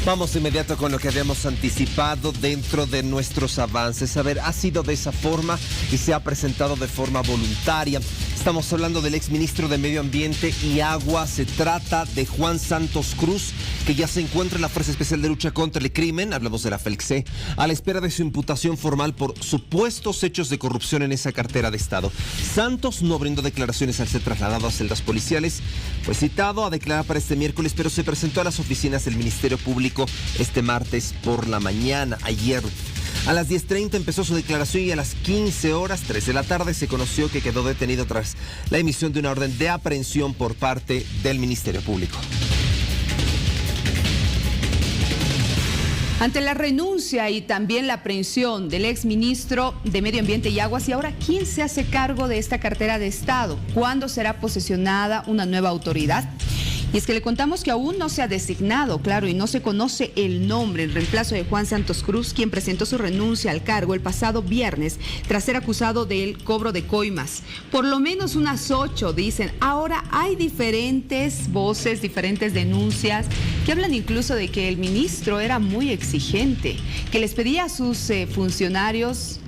Vamos de inmediato con lo que habíamos anticipado dentro de nuestros avances. A ver, ha sido de esa forma y se ha presentado de forma voluntaria. Estamos hablando del exministro de Medio Ambiente y Agua. Se trata de Juan Santos Cruz, que ya se encuentra en la Fuerza Especial de Lucha contra el Crimen, hablamos de la FELCSE, a la espera de su imputación formal por supuestos hechos de corrupción en esa cartera de Estado. Santos no brindó declaraciones al ser trasladado a celdas policiales. Fue citado a declarar para este miércoles, pero se presentó a las oficinas del Ministerio Público este martes por la mañana, ayer. A las 10:30 empezó su declaración y a las 15 horas, 3 de la tarde, se conoció que quedó detenido tras la emisión de una orden de aprehensión por parte del Ministerio Público. Ante la renuncia y también la aprehensión del exministro de Medio Ambiente y Aguas, ¿y ahora quién se hace cargo de esta cartera de Estado? ¿Cuándo será posesionada una nueva autoridad? Y es que le contamos que aún no se ha designado, claro, y no se conoce el nombre en reemplazo de Juan Santos Cruz, quien presentó su renuncia al cargo el pasado viernes tras ser acusado del cobro de coimas. Por lo menos unas 8 dicen. Ahora hay diferentes voces, diferentes denuncias que hablan incluso de que el ministro era muy exigente, que les pedía a sus funcionarios,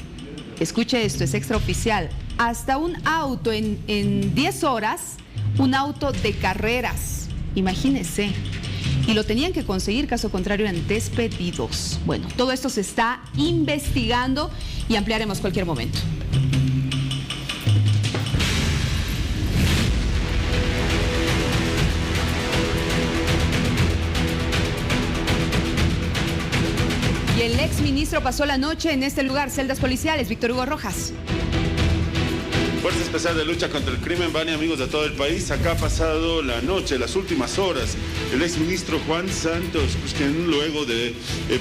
escuche esto, es extraoficial, hasta un auto en 10 horas, un auto de carreras. Imagínense, y lo tenían que conseguir, caso contrario eran despedidos. Bueno, todo esto se está investigando y ampliaremos cualquier momento. Y el exministro pasó la noche en este lugar, celdas policiales. Víctor Hugo Rojas. Fuerza Especial de Lucha contra el Crimen, Vani, amigos de todo el país. Acá ha pasado la noche, las últimas horas, el exministro Juan Santos, pues, quien luego de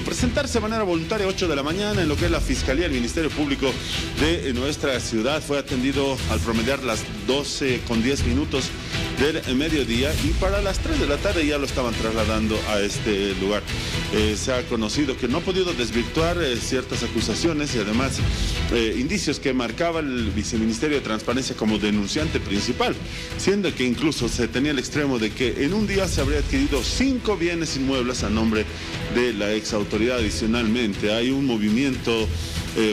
presentarse de manera voluntaria a 8 de la mañana en lo que es la Fiscalía, el Ministerio Público de nuestra ciudad, fue atendido al promediar las 12:10 del mediodía, y para las 3 de la tarde ya lo estaban trasladando a este lugar. Se ha conocido que no ha podido desvirtuar ciertas acusaciones y además indicios que marcaba el Viceministerio de Transparencia como denunciante principal, siendo que incluso se tenía el extremo de que en un día se habría adquirido 5 bienes inmuebles a nombre de la exautoridad. Adicionalmente, hay un movimiento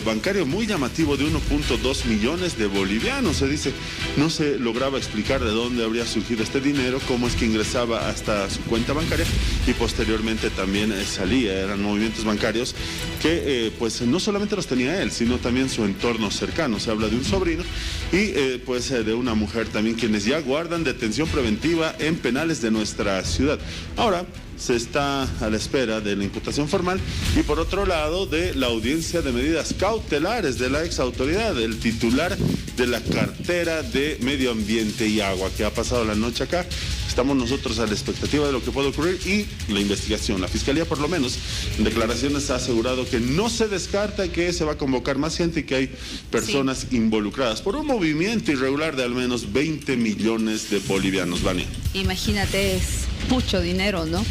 bancario muy llamativo de 1.2 millones de bolivianos. Se dice, no se lograba explicar de dónde habría surgido este dinero, cómo es que ingresaba hasta su cuenta bancaria y posteriormente también salía. Eran movimientos bancarios que pues no solamente los tenía él, sino también su entorno cercano. Se habla de un sobrino y pues de una mujer también, quienes ya guardan detención preventiva en penales de nuestra ciudad. Ahora se está a la espera de la imputación formal y por otro lado de la audiencia de medidas cautelares de la exautoridad, el titular de la cartera de Medio Ambiente y Agua, que ha pasado la noche acá. Estamos nosotros a la expectativa de lo que puede ocurrir y la investigación. La Fiscalía, por lo menos, en declaraciones ha asegurado que no se descarta que se va a convocar más gente y que hay personas involucradas por un movimiento irregular de al menos 20 millones de bolivianos. Vani. Imagínate, es mucho dinero, ¿no?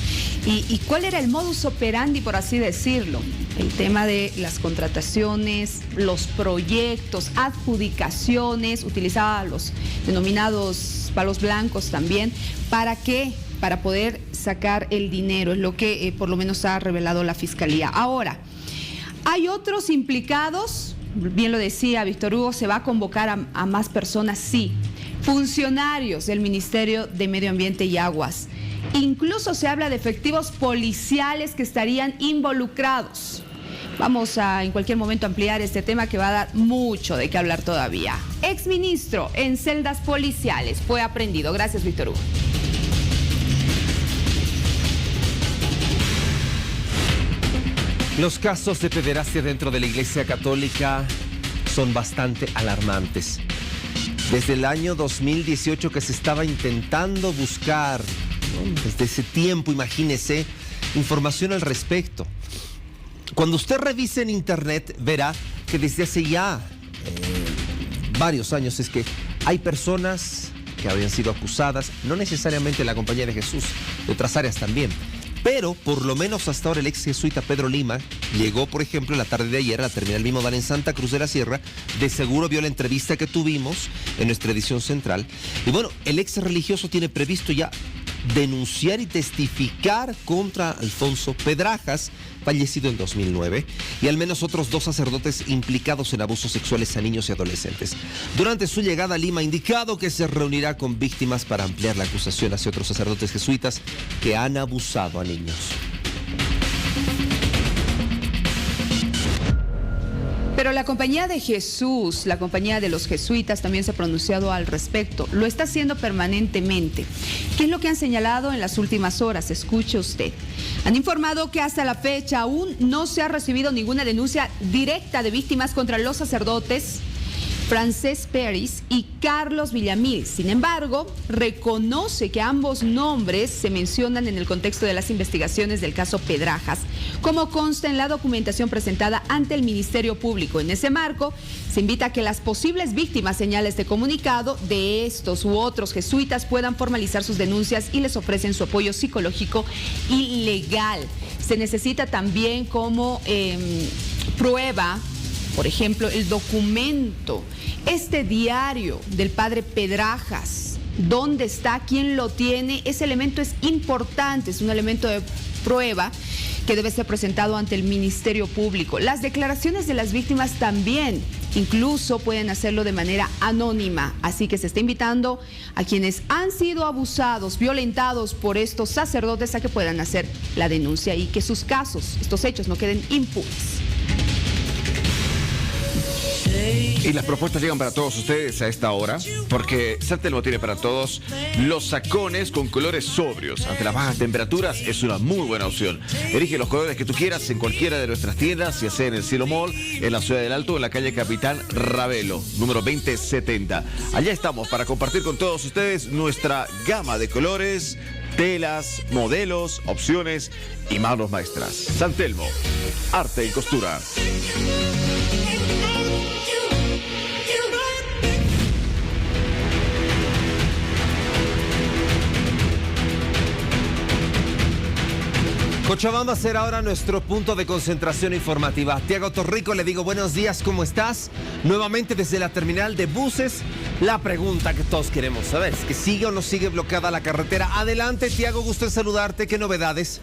¿Y cuál era el modus operandi, por así decirlo? El tema de las contrataciones, los proyectos, adjudicaciones, utilizaba los denominados palos blancos también. ¿Para qué? Para poder sacar el dinero, es lo que por lo menos ha revelado la Fiscalía. Ahora, ¿hay otros implicados? Bien lo decía Víctor Hugo, ¿se va a convocar a más personas? Sí. Funcionarios del Ministerio de Medio Ambiente y Aguas. Incluso se habla de efectivos policiales que estarían involucrados. Vamos a en cualquier momento ampliar este tema que va a dar mucho de qué hablar todavía. Exministro en celdas policiales fue aprehendido. Gracias, Víctor Hugo. Los casos de pederastia dentro de la Iglesia Católica son bastante alarmantes. Desde el año 2018 que se estaba intentando buscar, ¿no? Desde ese tiempo, imagínese, información al respecto. Cuando usted revise en internet, verá que desde hace ya varios años es que hay personas que habían sido acusadas, no necesariamente de la Compañía de Jesús, de otras áreas también. Pero, por lo menos hasta ahora, el ex jesuita Pedro Lima llegó, por ejemplo, la tarde de ayer a la terminal bimodal en Santa Cruz de la Sierra. De seguro vio la entrevista que tuvimos en nuestra edición central. Y bueno, el ex religioso tiene previsto ya denunciar y testificar contra Alfonso Pedrajas, fallecido en 2009, y al menos otros 2 sacerdotes implicados en abusos sexuales a niños y adolescentes. Durante su llegada a Lima ha indicado que se reunirá con víctimas para ampliar la acusación hacia otros sacerdotes jesuitas que han abusado a niños. Pero la Compañía de Jesús, la Compañía de los Jesuitas, también se ha pronunciado al respecto. Lo está haciendo permanentemente. ¿Qué es lo que han señalado en las últimas horas? Escuche usted. Han informado que hasta la fecha aún no se ha recibido ninguna denuncia directa de víctimas contra los sacerdotes Francés Peris y Carlos Villamil. Sin embargo, reconoce que ambos nombres se mencionan en el contexto de las investigaciones del caso Pedrajas, como consta en la documentación presentada ante el Ministerio Público. En ese marco, se invita a que las posibles víctimas señalen este comunicado de estos u otros jesuitas puedan formalizar sus denuncias y les ofrecen su apoyo psicológico y legal. Se necesita también como prueba, por ejemplo, el documento, este diario del padre Pedrajas, ¿dónde está? ¿Quién lo tiene? Ese elemento es importante, es un elemento de prueba que debe ser presentado ante el Ministerio Público. Las declaraciones de las víctimas también, incluso pueden hacerlo de manera anónima, así que se está invitando a quienes han sido abusados, violentados por estos sacerdotes a que puedan hacer la denuncia y que sus casos, estos hechos no queden impunes. Y las propuestas llegan para todos ustedes a esta hora, porque San Telmo tiene para todos los sacones con colores sobrios. Ante las bajas temperaturas es una muy buena opción. Elige los colores que tú quieras en cualquiera de nuestras tiendas, ya sea en el Cielo Mall, en la Ciudad del Alto, en la calle Capitán Ravelo, número 2070. Allá estamos para compartir con todos ustedes nuestra gama de colores, telas, modelos, opciones y manos maestras. San Telmo, arte y costura. Cochabamba será ahora nuestro punto de concentración informativa. Tiago Torrico, le digo buenos días, ¿cómo estás? Nuevamente desde la terminal de buses, la pregunta que todos queremos saber es que sigue o no sigue bloqueada la carretera. Adelante, Tiago, gusto en saludarte, ¿qué novedades?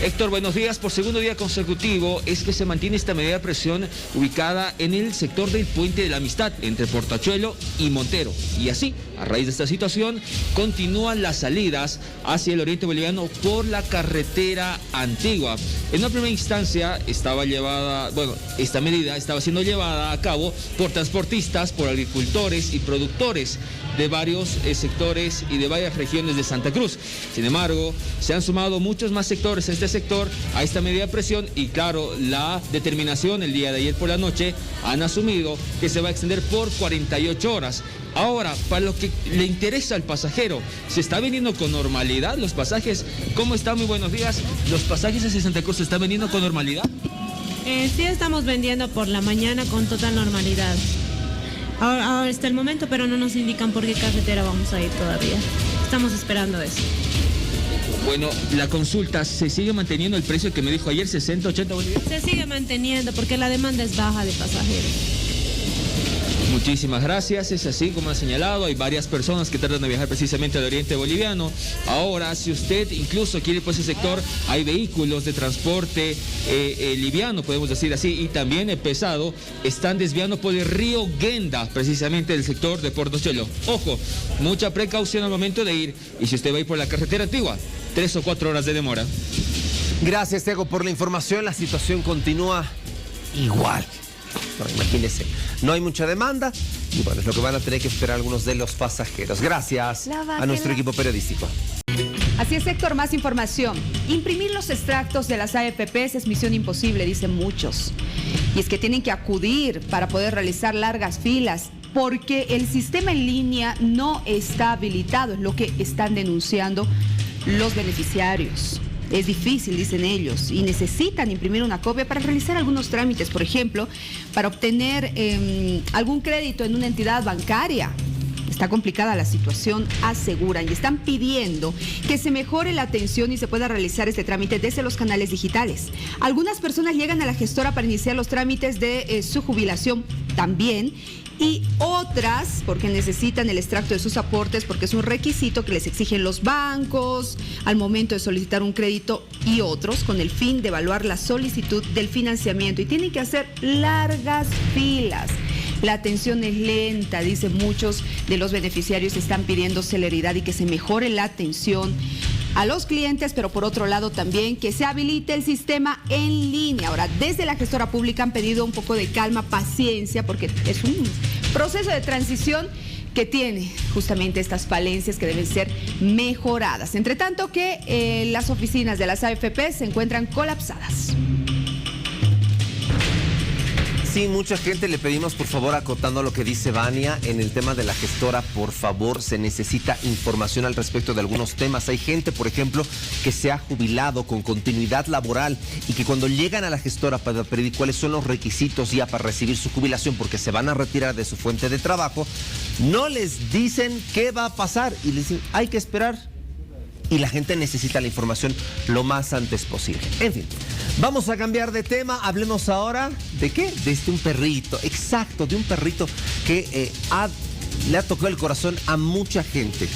Héctor, buenos días. Por segundo día consecutivo es que se mantiene esta medida de presión ubicada en el sector del Puente de la Amistad, entre Portachuelo y Montero. Y así, a raíz de esta situación, continúan las salidas hacia el oriente boliviano por la carretera antigua. En una primera instancia esta medida estaba siendo llevada a cabo por transportistas, por agricultores y productores de varios sectores y de varias regiones de Santa Cruz. Sin embargo, se han sumado muchos más sectores en este sector a esta medida de presión y claro, la determinación el día de ayer por la noche han asumido que se va a extender por 48 horas. Ahora, para lo que le interesa al pasajero, ¿se está vendiendo con normalidad los pasajes? ¿Cómo está? Muy buenos días. ¿Los pasajes hacia Santa Cruz se están vendiendo con normalidad? Sí, estamos vendiendo por la mañana con total normalidad. Ahora está el momento, pero no nos indican por qué carretera vamos a ir todavía. Estamos esperando eso. Bueno, la consulta, ¿se sigue manteniendo el precio que me dijo ayer, 60, 80 bolivianos? Se sigue manteniendo porque la demanda es baja de pasajeros. Muchísimas gracias, es así como ha señalado, hay varias personas que tratan de viajar precisamente al oriente boliviano. Ahora, si usted incluso quiere ir por ese sector, hay vehículos de transporte liviano, podemos decir así, y también pesado, están desviando por el río Guenda, precisamente del sector de Portachuelo. Ojo, mucha precaución al momento de ir, y si usted va a ir por la carretera antigua, 3 o 4 horas de demora. Gracias, Tiago, por la información. La situación continúa igual. No, imagínense, no hay mucha demanda y bueno, es lo que van a tener que esperar algunos de los pasajeros. Gracias a nuestro equipo periodístico. Así es, Héctor, más información. Imprimir los extractos de las AFPs es misión imposible, dicen muchos. Y es que tienen que acudir para poder realizar largas filas porque el sistema en línea no está habilitado, es lo que están denunciando los beneficiarios. Es difícil, dicen ellos, y necesitan imprimir una copia para realizar algunos trámites, por ejemplo, para obtener algún crédito en una entidad bancaria. Está complicada la situación, aseguran, y están pidiendo que se mejore la atención y se pueda realizar este trámite desde los canales digitales. Algunas personas llegan a la gestora para iniciar los trámites de su jubilación también, y otras porque necesitan el extracto de sus aportes porque es un requisito que les exigen los bancos al momento de solicitar un crédito y otros con el fin de evaluar la solicitud del financiamiento y tienen que hacer largas filas. La atención es lenta, dicen muchos de los beneficiarios están pidiendo celeridad y que se mejore la atención a los clientes, pero por otro lado también que se habilite el sistema en línea. Ahora, desde la gestora pública han pedido un poco de calma, paciencia, porque es un proceso de transición que tiene justamente estas falencias que deben ser mejoradas. Entre tanto que las oficinas de las AFP se encuentran colapsadas. Sí, mucha gente le pedimos, por favor, acotando lo que dice Vania, en el tema de la gestora, por favor, se necesita información al respecto de algunos temas. Hay gente, por ejemplo, que se ha jubilado con continuidad laboral y que cuando llegan a la gestora para pedir cuáles son los requisitos ya para recibir su jubilación, porque se van a retirar de su fuente de trabajo, no les dicen qué va a pasar y les dicen, hay que esperar. Y la gente necesita la información lo más antes posible. En fin, vamos a cambiar de tema. Hablemos ahora de qué, de un perrito, exacto, de un perrito que le ha tocado el corazón a mucha gente.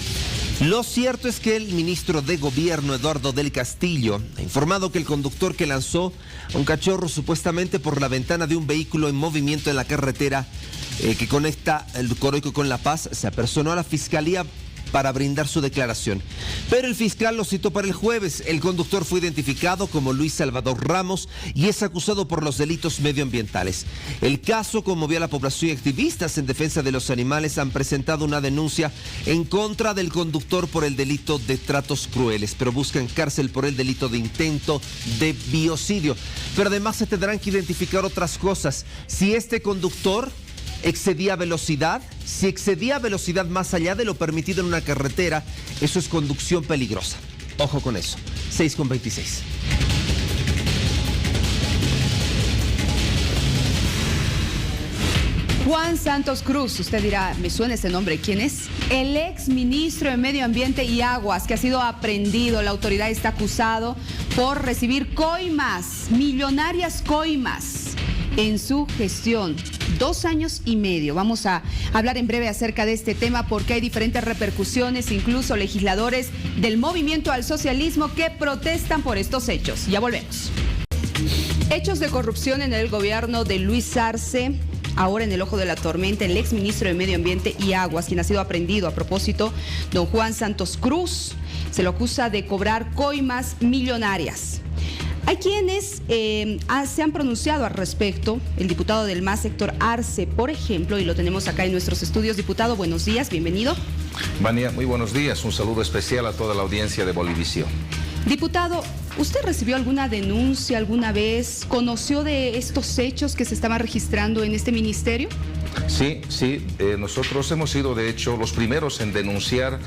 Lo cierto es que el ministro de Gobierno, Eduardo del Castillo, ha informado que el conductor que lanzó a un cachorro supuestamente por la ventana de un vehículo en movimiento en la carretera que conecta el Coroico con La Paz se apersonó a la fiscalía para brindar su declaración. Pero el fiscal lo citó para el jueves. El conductor fue identificado como Luis Salvador Ramos y es acusado por los delitos medioambientales. El caso conmovió a la población y activistas en defensa de los animales han presentado una denuncia en contra del conductor por el delito de tratos crueles, pero buscan cárcel por el delito de intento de biocidio. Pero además se tendrán que identificar otras cosas. Si este conductor excedía velocidad, si excedía velocidad más allá de lo permitido en una carretera, eso es conducción peligrosa. Ojo con eso. 6:26. Juan Santos Cruz, usted dirá, me suena ese nombre, ¿quién es? El ex ministro de Medio Ambiente y Aguas, que ha sido aprehendido. La autoridad está acusado por recibir coimas, millonarias coimas, en su gestión. 2 años y medio. Vamos a hablar en breve acerca de este tema porque hay diferentes repercusiones, incluso legisladores del Movimiento al Socialismo que protestan por estos hechos. Ya volvemos. Hechos de corrupción en el gobierno de Luis Arce. Ahora en el ojo de la tormenta, el exministro de Medio Ambiente y Aguas, quien ha sido aprehendido. A propósito, don Juan Santos Cruz se lo acusa de cobrar coimas millonarias. Hay quienes se han pronunciado al respecto. El diputado del MAS, Héctor Arce, por ejemplo, y lo tenemos acá en nuestros estudios. Diputado, buenos días, bienvenido. Vania, muy buenos días. Un saludo especial a toda la audiencia de Bolivisión. Diputado, ¿usted recibió alguna denuncia alguna vez? ¿Conoció de estos hechos que se estaban registrando en este ministerio? Sí, nosotros hemos sido de hecho los primeros en denunciar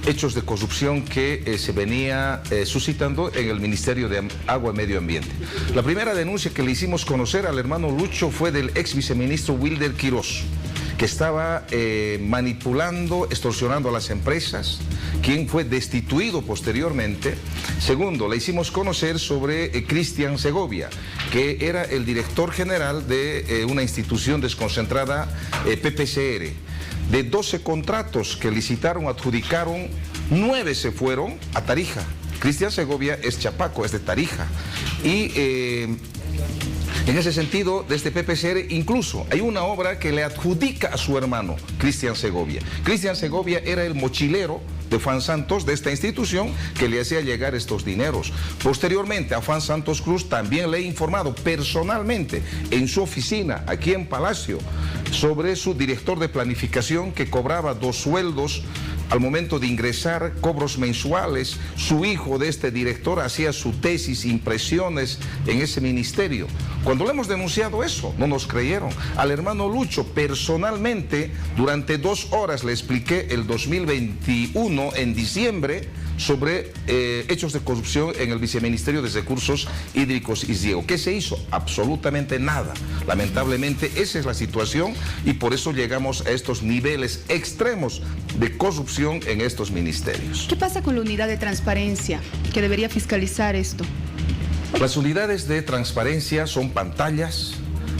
hechos de corrupción que se venía suscitando en el Ministerio de Agua y Medio Ambiente. La primera denuncia que le hicimos conocer al hermano Lucho fue del ex viceministro Wilder Quiroz, que estaba manipulando, extorsionando a las empresas, quien fue destituido posteriormente. Segundo, le hicimos conocer sobre Cristian Segovia, que era el director general de una institución desconcentrada, PPCR. De 12 contratos que licitaron, adjudicaron, 9 se fueron a Tarija. Cristian Segovia es chapaco, es de Tarija. Y en ese sentido, desde PPCR incluso hay una obra que le adjudica a su hermano, Cristian Segovia. Cristian Segovia era el mochilero de Juan Santos, de esta institución, que le hacía llegar estos dineros. Posteriormente, a Juan Santos Cruz también le he informado personalmente en su oficina, aquí en Palacio, sobre su director de planificación que cobraba 2 sueldos al momento de ingresar, cobros mensuales. Su hijo de este director hacía su tesis, impresiones en ese ministerio. Cuando le hemos denunciado eso, no nos creyeron. Al hermano Lucho, personalmente, durante 2 horas le expliqué el 2021, en diciembre, sobre hechos de corrupción en el Viceministerio de Recursos Hídricos y Riego. ¿Qué se hizo? Absolutamente nada. Lamentablemente, esa es la situación y por eso llegamos a estos niveles extremos de corrupción en estos ministerios. ¿Qué pasa con la unidad de transparencia que debería fiscalizar esto? Las unidades de transparencia son pantallas,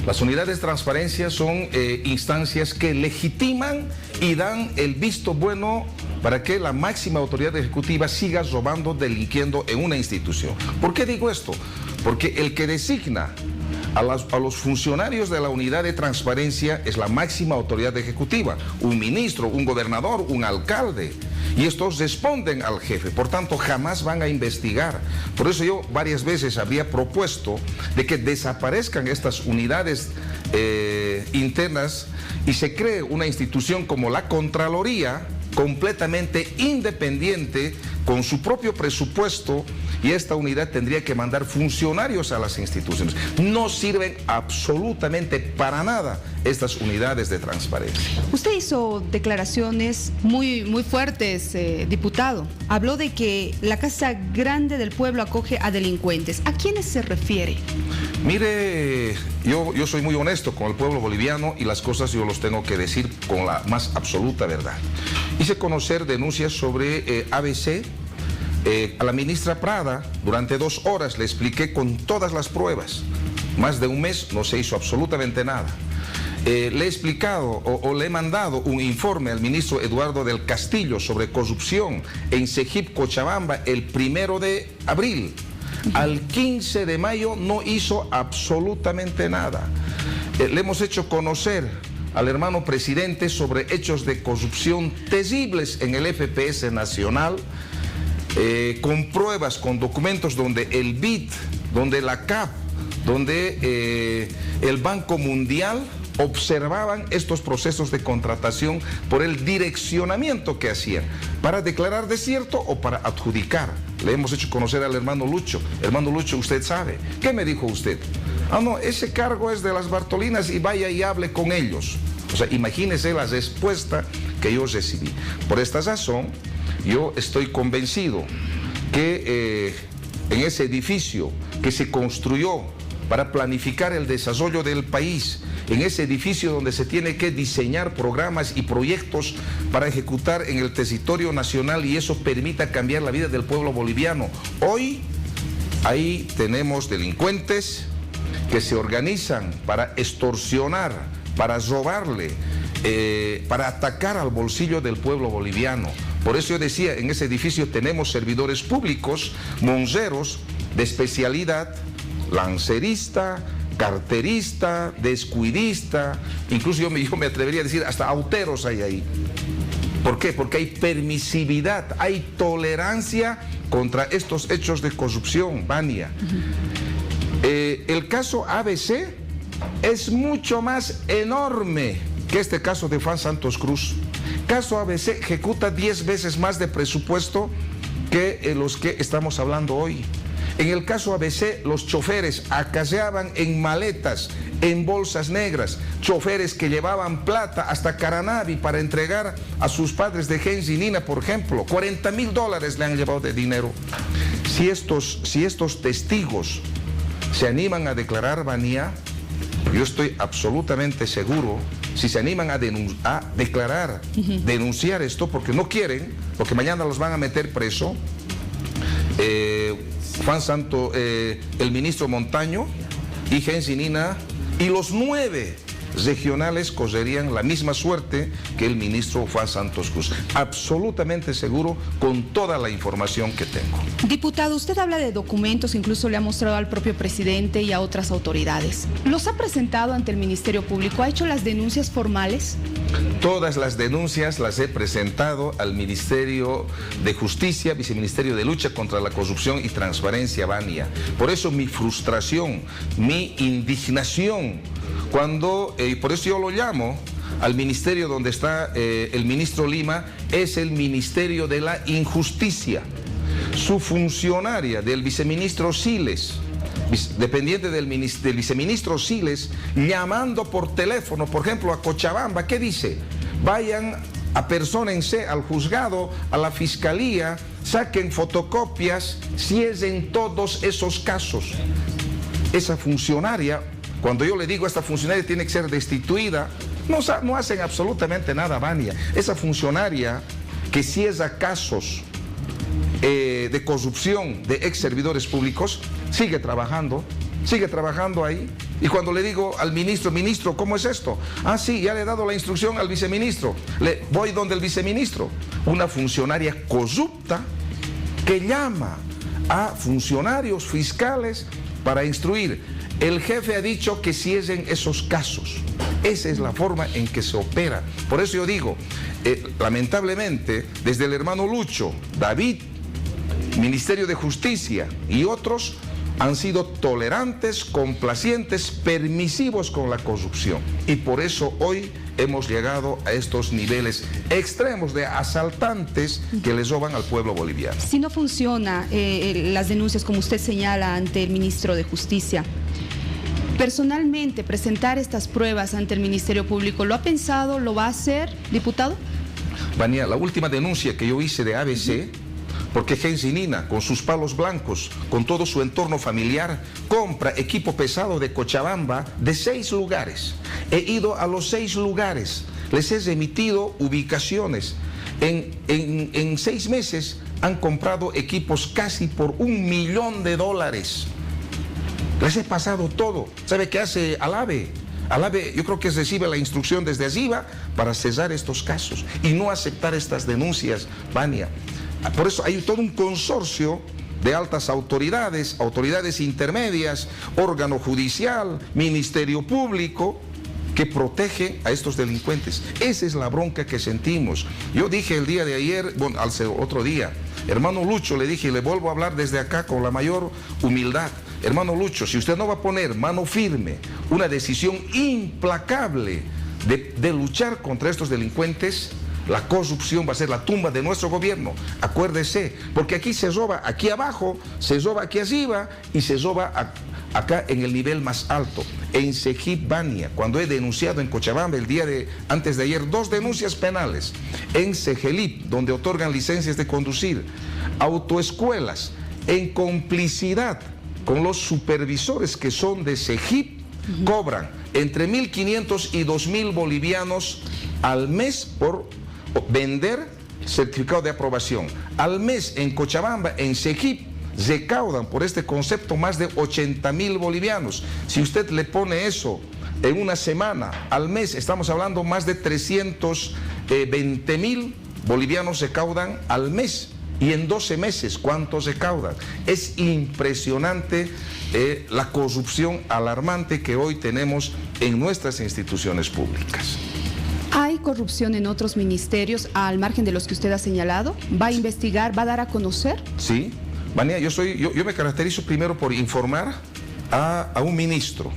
Las unidades de transparencia son instancias que legitiman y dan el visto bueno para que la máxima autoridad ejecutiva siga robando, delinquiendo en una institución. ¿Por qué digo esto? Porque el que designa a los funcionarios de la unidad de transparencia es la máxima autoridad ejecutiva, un ministro, un gobernador, un alcalde, y estos responden al jefe, por tanto jamás van a investigar. Por eso yo varias veces había propuesto de que desaparezcan estas unidades internas y se cree una institución como la Contraloría, completamente independiente, con su propio presupuesto, y esta unidad tendría que mandar funcionarios a las instituciones. No sirven absolutamente para nada estas unidades de transparencia. Usted hizo declaraciones muy fuertes, diputado. Habló de que la Casa Grande del Pueblo acoge a delincuentes. ¿A quiénes se refiere? Mire, yo soy muy honesto con el pueblo boliviano y las cosas yo los tengo que decir con la más absoluta verdad. Hice conocer denuncias sobre ABC. A la ministra Prada, durante 2 horas le expliqué con todas las pruebas. Más de un mes no se hizo absolutamente nada. Le he explicado o le he mandado un informe al ministro Eduardo del Castillo sobre corrupción en Cejip, Cochabamba, el 1 de abril. Al 15 de mayo no hizo absolutamente nada. Le hemos hecho conocer al hermano presidente sobre hechos de corrupción terribles en el FPS nacional, con pruebas, con documentos donde el BID, donde la CAP, donde el Banco Mundial observaban estos procesos de contratación por el direccionamiento que hacían, para declarar desierto o para adjudicar. Le hemos hecho conocer al hermano Lucho. Hermano Lucho, usted sabe. ¿Qué me dijo usted? Ah, no, ese cargo es de las Bartolinas y vaya y hable con ellos. O sea, imagínese la respuesta que yo recibí. Por esta razón, yo estoy convencido que en ese edificio que se construyó para planificar el desarrollo del país, en ese edificio donde se tiene que diseñar programas y proyectos para ejecutar en el territorio nacional y eso permita cambiar la vida del pueblo boliviano. Hoy ahí tenemos delincuentes que se organizan para extorsionar, para robarle, para atacar al bolsillo del pueblo boliviano. Por eso yo decía, en ese edificio tenemos servidores públicos, monceros de especialidad, lancerista, carterista, descuidista, incluso yo me atrevería a decir hasta auteros hay ahí. ¿Por qué? Porque hay permisividad, hay tolerancia contra estos hechos de corrupción, Vania. El caso ABC es mucho más enorme que este caso de Juan Santos Cruz. Caso ABC ejecuta 10 veces más de presupuesto que los que estamos hablando hoy. En el caso ABC, los choferes acarreaban en maletas, en bolsas negras, choferes que llevaban plata hasta Caranavi para entregar a sus padres de Gens y Nina, por ejemplo. $40.000 le han llevado de dinero. Si estos testigos se animan a declarar, Vania, yo estoy absolutamente seguro, si se animan a declarar, denunciar esto, porque no quieren, porque mañana los van a meter preso, Juan Santo, el ministro Montaño y Gens y Nina y los 9 regionales correrían la misma suerte que el ministro Juan Santos Cruz. Absolutamente seguro con toda la información que tengo. Diputado, usted habla de documentos, incluso le ha mostrado al propio presidente y a otras autoridades. ¿Los ha presentado ante el Ministerio Público? ¿Ha hecho las denuncias formales? Todas las denuncias las he presentado al Ministerio de Justicia, Viceministerio de Lucha contra la Corrupción y Transparencia, Vania. Por eso mi frustración, mi indignación, por eso yo lo llamo al ministerio donde está el ministro Lima, es el Ministerio de la Injusticia. Su funcionaria del viceministro Siles, dependiente del viceministro Siles, llamando por teléfono, por ejemplo, a Cochabamba, ¿qué dice? Vayan, apersónense al juzgado, a la fiscalía, saquen fotocopias, cierren todos esos casos. Esa funcionaria, cuando yo le digo esta funcionaria tiene que ser destituida, no hacen absolutamente nada, Vania. Esa funcionaria que cierra casos de corrupción de ex servidores públicos, sigue trabajando ahí. Y cuando le digo al ministro, ministro, ¿cómo es esto? Ah, sí, ya le he dado la instrucción al viceministro. Voy donde el viceministro. Una funcionaria corrupta que llama a funcionarios fiscales para instruir. El jefe ha dicho que cierren esos casos. Esa es la forma en que se opera. Por eso yo digo, lamentablemente, desde el hermano Lucho, David, Ministerio de Justicia y otros han sido tolerantes, complacientes, permisivos con la corrupción. Y por eso hoy hemos llegado a estos niveles extremos de asaltantes que les roban al pueblo boliviano. Si no funciona las denuncias, como usted señala, ante el ministro de Justicia, personalmente presentar estas pruebas ante el Ministerio Público, ¿lo ha pensado? ¿Lo va a hacer, diputado? Vania, la última denuncia que yo hice de ABC, porque Gensinina, con sus palos blancos, con todo su entorno familiar, compra equipo pesado de Cochabamba de 6 lugares. He ido a los 6 lugares, les he remitido ubicaciones. En 6 meses han comprado equipos casi por $1 millón. Les he pasado todo. ¿Sabe qué hace Alave? Alave, yo creo que recibe la instrucción desde arriba para cesar estos casos y no aceptar estas denuncias, Vania. Por eso hay todo un consorcio de altas autoridades, autoridades intermedias, órgano judicial, ministerio público, que protegen a estos delincuentes. Esa es la bronca que sentimos. Yo dije el día de ayer, bueno, al otro día, hermano Lucho, le dije, y le vuelvo a hablar desde acá con la mayor humildad. Hermano Lucho, si usted no va a poner mano firme, una decisión implacable de luchar contra estos delincuentes, la corrupción va a ser la tumba de nuestro gobierno. Acuérdese, porque aquí se roba aquí abajo, se roba aquí arriba y se roba acá en el nivel más alto. En Sejip, Bania, cuando he denunciado en Cochabamba antes de ayer 2 denuncias penales. En Segelip, donde otorgan licencias de conducir. Autoescuelas, en complicidad con los supervisores que son de Sejip, cobran entre 1.500 y 2.000 bolivianos al mes por vender certificado de aprobación. Al mes en Cochabamba, en Sejip, recaudan por este concepto más de 80.000 bolivianos. Si usted le pone eso en una semana, al mes, estamos hablando más de 320.000 bolivianos recaudan al mes. Y en 12 meses, ¿cuántos recaudan? Es impresionante la corrupción alarmante que hoy tenemos en nuestras instituciones públicas. ¿Hay corrupción en otros ministerios al margen de los que usted ha señalado? ¿Va a investigar, va a dar a conocer? Sí, Vania, yo me caracterizo primero por informar a un ministro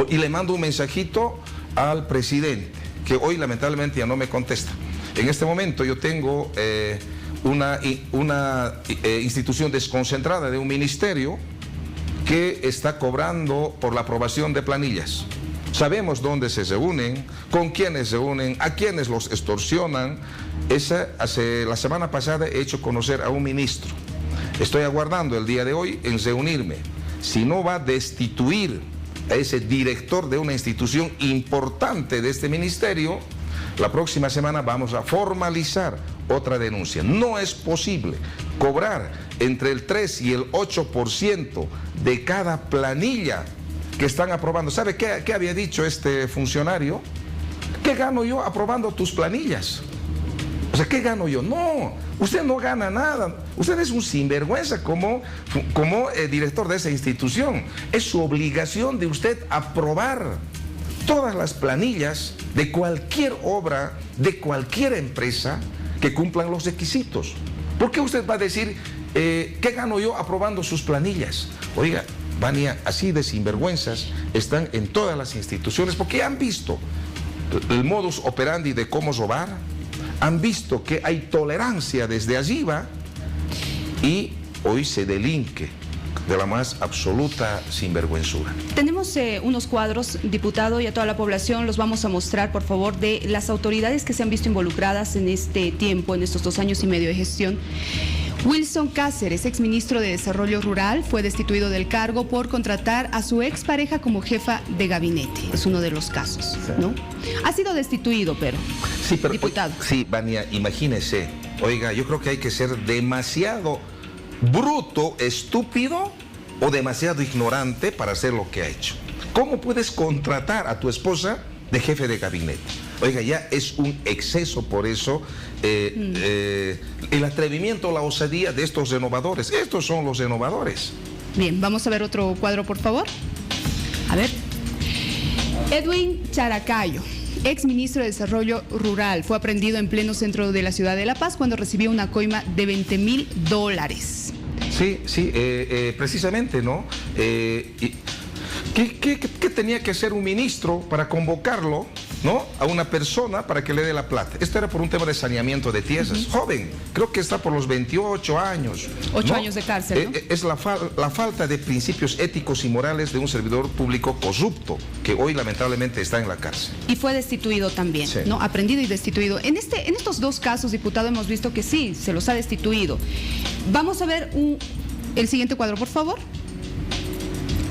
y le mando un mensajito al presidente, que hoy lamentablemente ya no me contesta. En este momento yo tengo una institución desconcentrada de un ministerio que está cobrando por la aprobación de planillas. Sabemos dónde se reúnen, con quiénes se reúnen, a quiénes los extorsionan. La semana pasada he hecho conocer a un ministro. Estoy aguardando el día de hoy en reunirme. Si no va a destituir a ese director de una institución importante de este ministerio, la próxima semana vamos a formalizar otra denuncia. No es posible cobrar entre el 3 y el 8% de cada planilla que están aprobando. ¿Sabe qué había dicho este funcionario? ¿Qué gano yo aprobando tus planillas? O sea, ¿qué gano yo? No, usted no gana nada. Usted es un sinvergüenza como director de esa institución. Es su obligación de usted aprobar todas las planillas de cualquier obra, de cualquier empresa que cumplan los requisitos. ¿Por qué usted va a decir, qué gano yo aprobando sus planillas? Oiga, Vania, así de sinvergüenzas están en todas las instituciones, porque han visto el modus operandi de cómo robar, han visto que hay tolerancia desde arriba y hoy se delinque de la más absoluta sinvergüenzura. Tenemos unos cuadros, diputado, y a toda la población los vamos a mostrar, por favor, de las autoridades que se han visto involucradas en este tiempo, en estos 2 años y medio de gestión. Wilson Cáceres, exministro de Desarrollo Rural, fue destituido del cargo por contratar a su expareja como jefa de gabinete. Es uno de los casos, ¿no? Ha sido destituido, pero, diputado. Sí, Vania, imagínese. Oiga, yo creo que hay que ser demasiado bruto, estúpido o demasiado ignorante para hacer lo que ha hecho. ¿Cómo puedes contratar a tu esposa de jefe de gabinete? Oiga, ya es un exceso, por eso el atrevimiento, la osadía de estos renovadores. Estos son los renovadores. Bien, vamos a ver otro cuadro, por favor. A ver. Edwin Characayo, ex ministro de Desarrollo Rural, fue aprehendido en pleno centro de la ciudad de La Paz cuando recibió una coima de $20,000. Sí, precisamente, ¿no? ¿Qué tenía que hacer un ministro para convocarlo, ¿no?, a una persona para que le dé la plata? Esto era por un tema de saneamiento de tierras. Joven, creo que está por los 28 años. 8 años de cárcel, ¿no? Es la falta de principios éticos y morales de un servidor público corrupto, que hoy lamentablemente está en la cárcel. Y fue destituido también, sí, ¿no? Aprendido y destituido. En estos dos casos, diputado, hemos visto que sí, se los ha destituido. Vamos a ver el siguiente cuadro, por favor.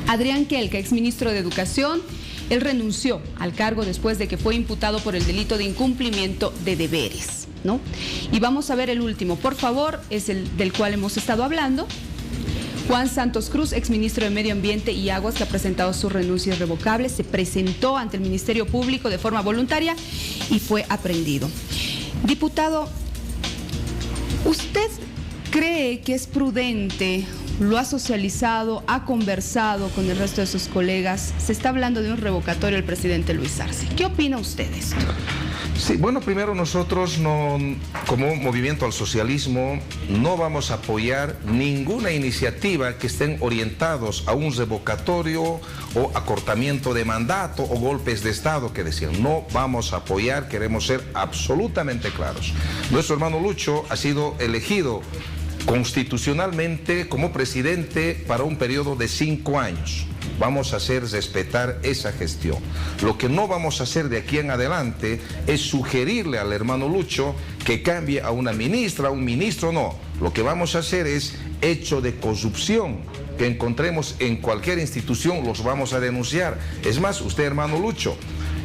Adrián Kelka, exministro de Educación, él renunció al cargo después de que fue imputado por el delito de incumplimiento de deberes, ¿no? Y vamos a ver el último, por favor, es el del cual hemos estado hablando. Juan Santos Cruz, exministro de Medio Ambiente y Aguas, que ha presentado su renuncia irrevocable, se presentó ante el Ministerio Público de forma voluntaria y fue aprehendido. Diputado, ¿usted cree que es prudente? Lo ha socializado, ha conversado con el resto de sus colegas. Se está hablando de un revocatorio del presidente Luis Arce. ¿Qué opina usted de esto? Sí, bueno, primero nosotros como movimiento al socialismo no vamos a apoyar ninguna iniciativa que estén orientados a un revocatorio o acortamiento de mandato o golpes de Estado, que decían. No vamos a apoyar, queremos ser absolutamente claros. Nuestro hermano Lucho ha sido elegido constitucionalmente como presidente para un periodo de 5 años. Vamos a hacer respetar esa gestión. Lo que no vamos a hacer de aquí en adelante es sugerirle al hermano Lucho que cambie a una ministra, a un ministro, no. Lo que vamos a hacer es hecho de corrupción que encontremos en cualquier institución, los vamos a denunciar. Es más, usted, hermano Lucho,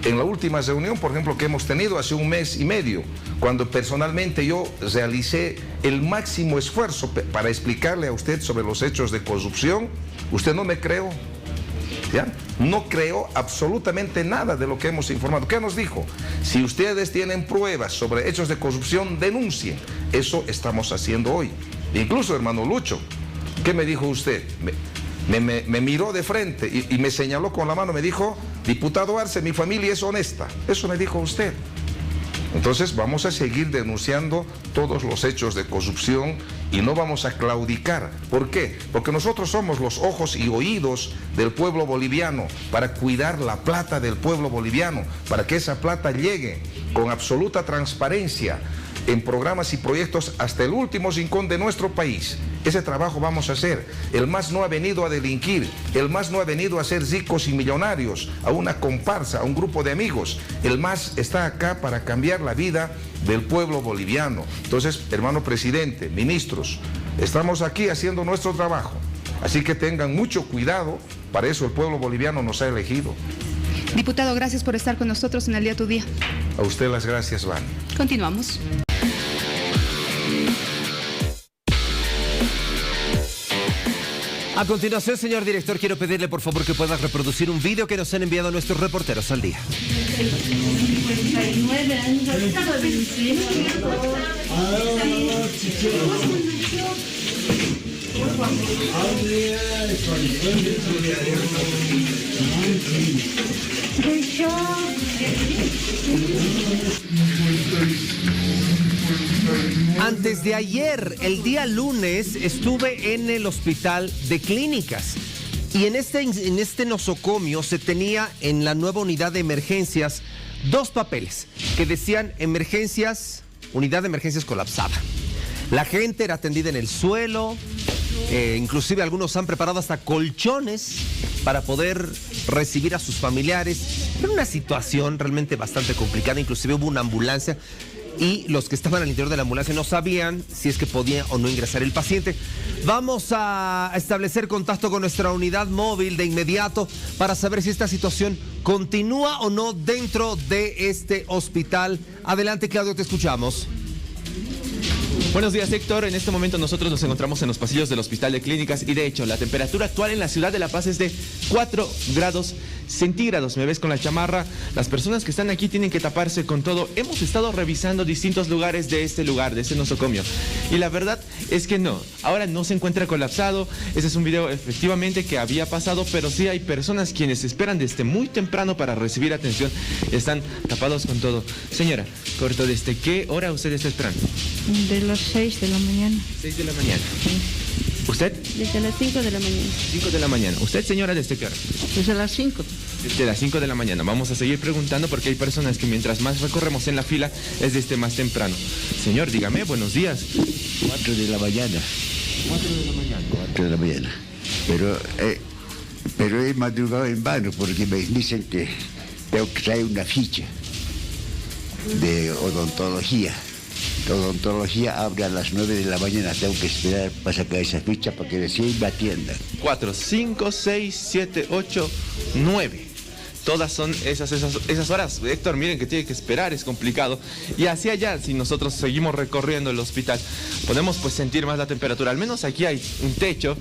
en la última reunión, por ejemplo, que hemos tenido hace 1 mes y medio, cuando personalmente yo realicé el máximo esfuerzo para explicarle a usted sobre los hechos de corrupción, usted no me creó, ¿ya? No creo absolutamente nada de lo que hemos informado. ¿Qué nos dijo? Si ustedes tienen pruebas sobre hechos de corrupción, denuncien. Eso estamos haciendo hoy. Incluso, hermano Lucho, ¿qué me dijo usted? Me miró de frente y me señaló con la mano, me dijo: diputado Arce, mi familia es honesta. Eso me dijo usted. Entonces vamos a seguir denunciando todos los hechos de corrupción y no vamos a claudicar. ¿Por qué? Porque nosotros somos los ojos y oídos del pueblo boliviano para cuidar la plata del pueblo boliviano, para que esa plata llegue con absoluta transparencia en programas y proyectos hasta el último rincón de nuestro país. Ese trabajo vamos a hacer. El MAS no ha venido a delinquir, el MAS no ha venido a ser ricos y millonarios, a una comparsa, a un grupo de amigos. El MAS está acá para cambiar la vida del pueblo boliviano. Entonces, hermano presidente, ministros, estamos aquí haciendo nuestro trabajo. Así que tengan mucho cuidado, para eso el pueblo boliviano nos ha elegido. Diputado, gracias por estar con nosotros en El Día Tu Día. A usted las gracias, Vani. Continuamos. A continuación, señor director, quiero pedirle por favor que pueda reproducir un video que nos han enviado nuestros reporteros al día. Antes de ayer, el día lunes, estuve en el Hospital de Clínicas y en este nosocomio se tenía en la nueva unidad de emergencias 2 papeles que decían emergencias, unidad de emergencias colapsada. La gente era atendida en el suelo, inclusive algunos han preparado hasta colchones para poder recibir a sus familiares. Era una situación realmente bastante complicada, inclusive hubo una ambulancia y los que estaban al interior de la ambulancia no sabían si es que podía o no ingresar el paciente. Vamos a establecer contacto con nuestra unidad móvil de inmediato para saber si esta situación continúa o no dentro de este hospital. Adelante, Claudio, te escuchamos. Buenos días, Héctor. En este momento nosotros nos encontramos en los pasillos del Hospital de Clínicas y de hecho la temperatura actual en la ciudad de La Paz es de 4 grados centígrados. Me ves con la chamarra. Las personas que están aquí tienen que taparse con todo. Hemos estado revisando distintos lugares de este nosocomio. Y la verdad es que no. Ahora no se encuentra colapsado. Ese es un video efectivamente que había pasado, pero sí hay personas quienes esperan desde muy temprano para recibir atención. Están tapados con todo. Señora, corto, ¿desde qué hora usted está esperando? De las 6 de la mañana. 6 de la mañana. Sí. ¿Usted? Desde las 5 de la mañana. 5 de la mañana. ¿Usted, señora, desde qué hora? Desde las 5. Desde las 5 de la mañana. Vamos a seguir preguntando porque hay personas que mientras más recorremos en la fila es desde más temprano. Señor, dígame, buenos días. 4 de la mañana. 4 de la mañana. 4 de la mañana. Pero he madrugado en vano porque me dicen que tengo que traer una ficha de odontología. La odontología abre a las 9 de la mañana. Tengo que esperar para sacar esa ficha para que recién me atiendan. 4, 5, 6, 7, 8, 9. Todas son esas horas. Héctor, miren que tiene que esperar, es complicado. Y hacia allá, si nosotros seguimos recorriendo el hospital, podemos pues sentir más la temperatura. Al menos aquí hay un techo.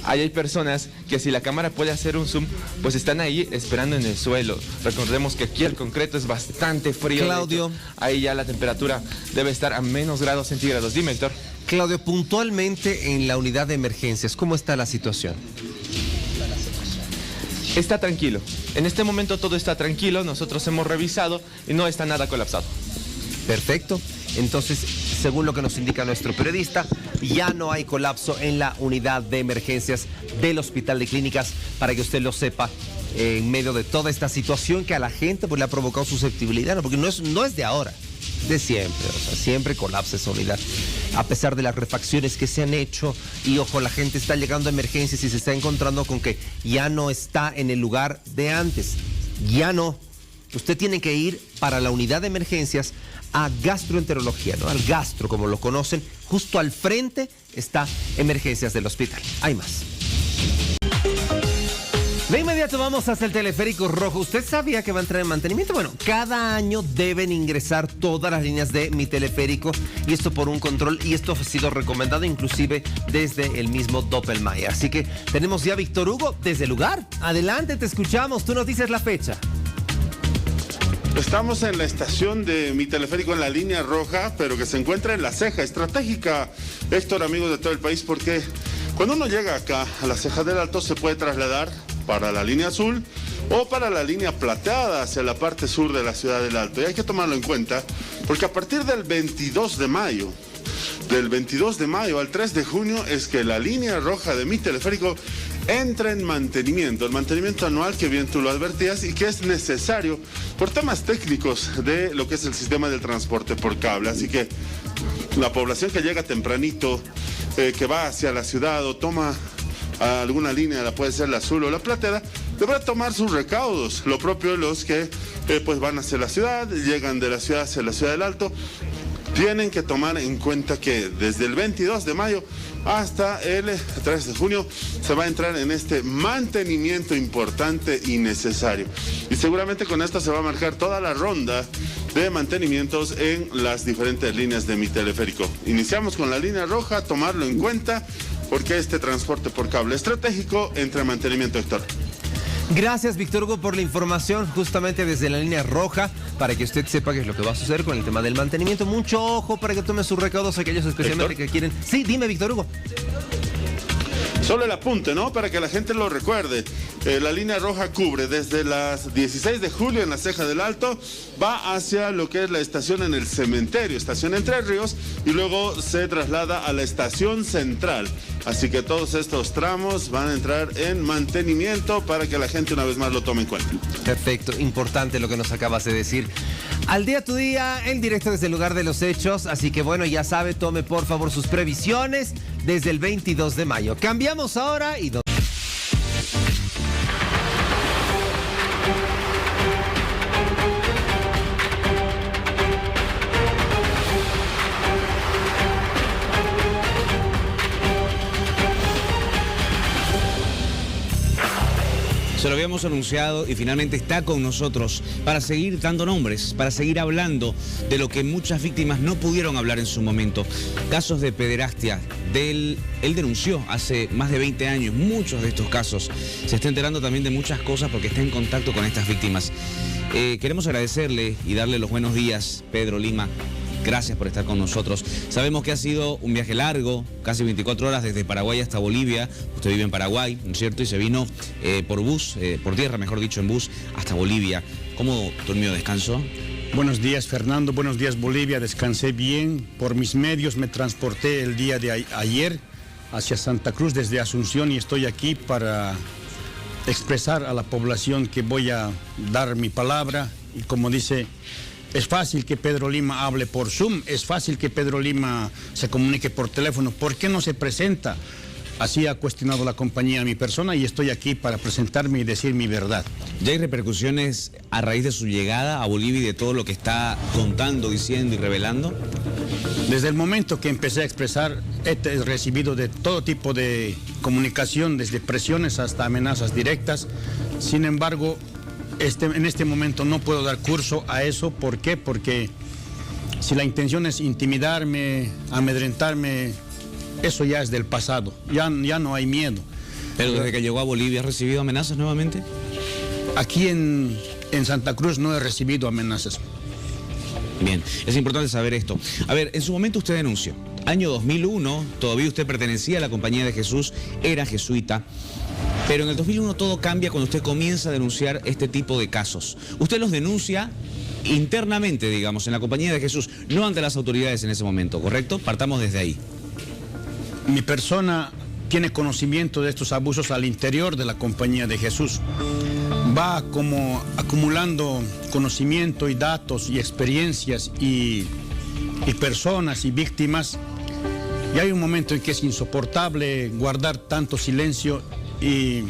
Ahí hay personas que si la cámara puede hacer un zoom, pues están ahí esperando en el suelo. Recordemos que aquí el concreto es bastante frío. Claudio. Ahí ya la temperatura debe estar a menos grados centígrados. Dime, Héctor. Claudio, puntualmente en la unidad de emergencias, ¿cómo está la situación? Está tranquilo. En este momento todo está tranquilo. Nosotros hemos revisado y no está nada colapsado. Perfecto. Entonces, según lo que nos indica nuestro periodista, ya no hay colapso en la unidad de emergencias del Hospital de Clínicas, para que usted lo sepa, en medio de toda esta situación que a la gente pues, le ha provocado susceptibilidad, ¿no? Porque no es de ahora, de siempre, o sea, siempre colapsa esa unidad, a pesar de las refacciones que se han hecho. Y ojo, la gente está llegando a emergencias y se está encontrando con que ya no está en el lugar de antes, ya no. Usted tiene que ir para la unidad de emergencias a gastroenterología, ¿no? Al gastro, como lo conocen. Justo al frente está emergencias del hospital. Hay más. De inmediato vamos hasta el teleférico rojo. ¿Usted sabía que va a entrar en mantenimiento? Bueno, cada año deben ingresar todas las líneas de Mi Teleférico, y esto por un control, y esto ha sido recomendado inclusive desde el mismo Doppelmayr. Así que tenemos ya a Víctor Hugo desde el lugar. Adelante, te escuchamos. Tú nos dices la fecha. Estamos en la estación de Mi Teleférico en la línea roja, pero que se encuentra en La Ceja, estratégica, Héctor, amigos de todo el país, porque cuando uno llega acá a La Ceja del Alto se puede trasladar para la línea azul o para la línea plateada hacia la parte sur de la ciudad del Alto. Y hay que tomarlo en cuenta porque a partir del 22 de mayo, al 3 de junio, es que la línea roja de Mi Teleférico entra en mantenimiento, el mantenimiento anual que bien tú lo advertías y que es necesario por temas técnicos de lo que es el sistema del transporte por cable. Así que la población que llega tempranito, que va hacia la ciudad o toma alguna línea, la puede ser la azul o la plateada, deberá tomar sus recaudos. Lo propio los que pues van hacia la ciudad, llegan de la ciudad hacia la ciudad del Alto, tienen que tomar en cuenta que desde el 22 de mayo hasta el 3 de junio se va a entrar en este mantenimiento importante y necesario. Y seguramente con esto se va a marcar toda la ronda de mantenimientos en las diferentes líneas de Mi Teleférico. Iniciamos con la línea roja, tomarlo en cuenta, porque este transporte por cable estratégico entra en mantenimiento, Héctor. Gracias, Víctor Hugo, por la información justamente desde la línea roja, para que usted sepa qué es lo que va a suceder con el tema del mantenimiento. Mucho ojo para que tome sus recaudos aquellos especialmente ¿Héctor? que quieren. Sí, dime, Víctor Hugo. Solo el apunte, ¿no? Para que la gente lo recuerde. La línea roja cubre desde las 16 de julio en La Ceja del Alto, va hacia lo que es la estación en el cementerio, estación Entre Ríos, y luego se traslada a la estación central. Así que todos estos tramos van a entrar en mantenimiento para que la gente una vez más lo tome en cuenta. Perfecto, importante lo que nos acabas de decir. Al día tu día, en directo desde el lugar de los hechos. Así que bueno, ya sabe, tome por favor sus previsiones desde el 22 de mayo. Cambiamos ahora y... Se lo habíamos anunciado y finalmente está con nosotros para seguir dando nombres, para seguir hablando de lo que muchas víctimas no pudieron hablar en su momento. Casos de pederastia. Él denunció hace más de 20 años muchos de estos casos. Se está enterando también de muchas cosas porque está en contacto con estas víctimas. Queremos agradecerle y darle los buenos días, Pedro Lima. Gracias por estar con nosotros. Sabemos que ha sido un viaje largo, casi 24 horas desde Paraguay hasta Bolivia. Usted vive en Paraguay, ¿no es cierto? Y se vino por bus, por tierra, mejor dicho, en bus, hasta Bolivia. ¿Cómo durmió? ¿Descansó? Buenos días, Fernando. Buenos días, Bolivia. Descansé bien. Por mis medios me transporté el día de ayer hacia Santa Cruz desde Asunción y estoy aquí para expresar a la población que voy a dar mi palabra. Y como dice... Es fácil que Pedro Lima hable por Zoom, es fácil que Pedro Lima se comunique por teléfono. ¿Por qué no se presenta? Así ha cuestionado la compañía a mi persona y estoy aquí para presentarme y decir mi verdad. ¿Ya hay repercusiones a raíz de su llegada a Bolivia y de todo lo que está contando, diciendo y revelando? Desde el momento que empecé a expresar, he recibido de todo tipo de comunicación, desde presiones hasta amenazas directas. Sin embargo, en este momento no puedo dar curso a eso. ¿Por qué? Porque si la intención es intimidarme, amedrentarme, eso ya es del pasado. Ya no hay miedo. ¿Pero desde que llegó a Bolivia ha recibido amenazas nuevamente? Aquí en Santa Cruz no he recibido amenazas. Bien, es importante saber esto. A ver, en su momento usted denunció. Año 2001, todavía usted pertenecía a la Compañía de Jesús, era jesuita. Pero en el 2001 todo cambia cuando usted comienza a denunciar este tipo de casos. Usted los denuncia internamente, digamos, en la Compañía de Jesús, no ante las autoridades en ese momento, ¿correcto? Partamos desde ahí. Mi persona tiene conocimiento de estos abusos al interior de la Compañía de Jesús. Va como acumulando conocimiento y datos y experiencias y personas y víctimas. Y hay un momento en que es insoportable guardar tanto silencio y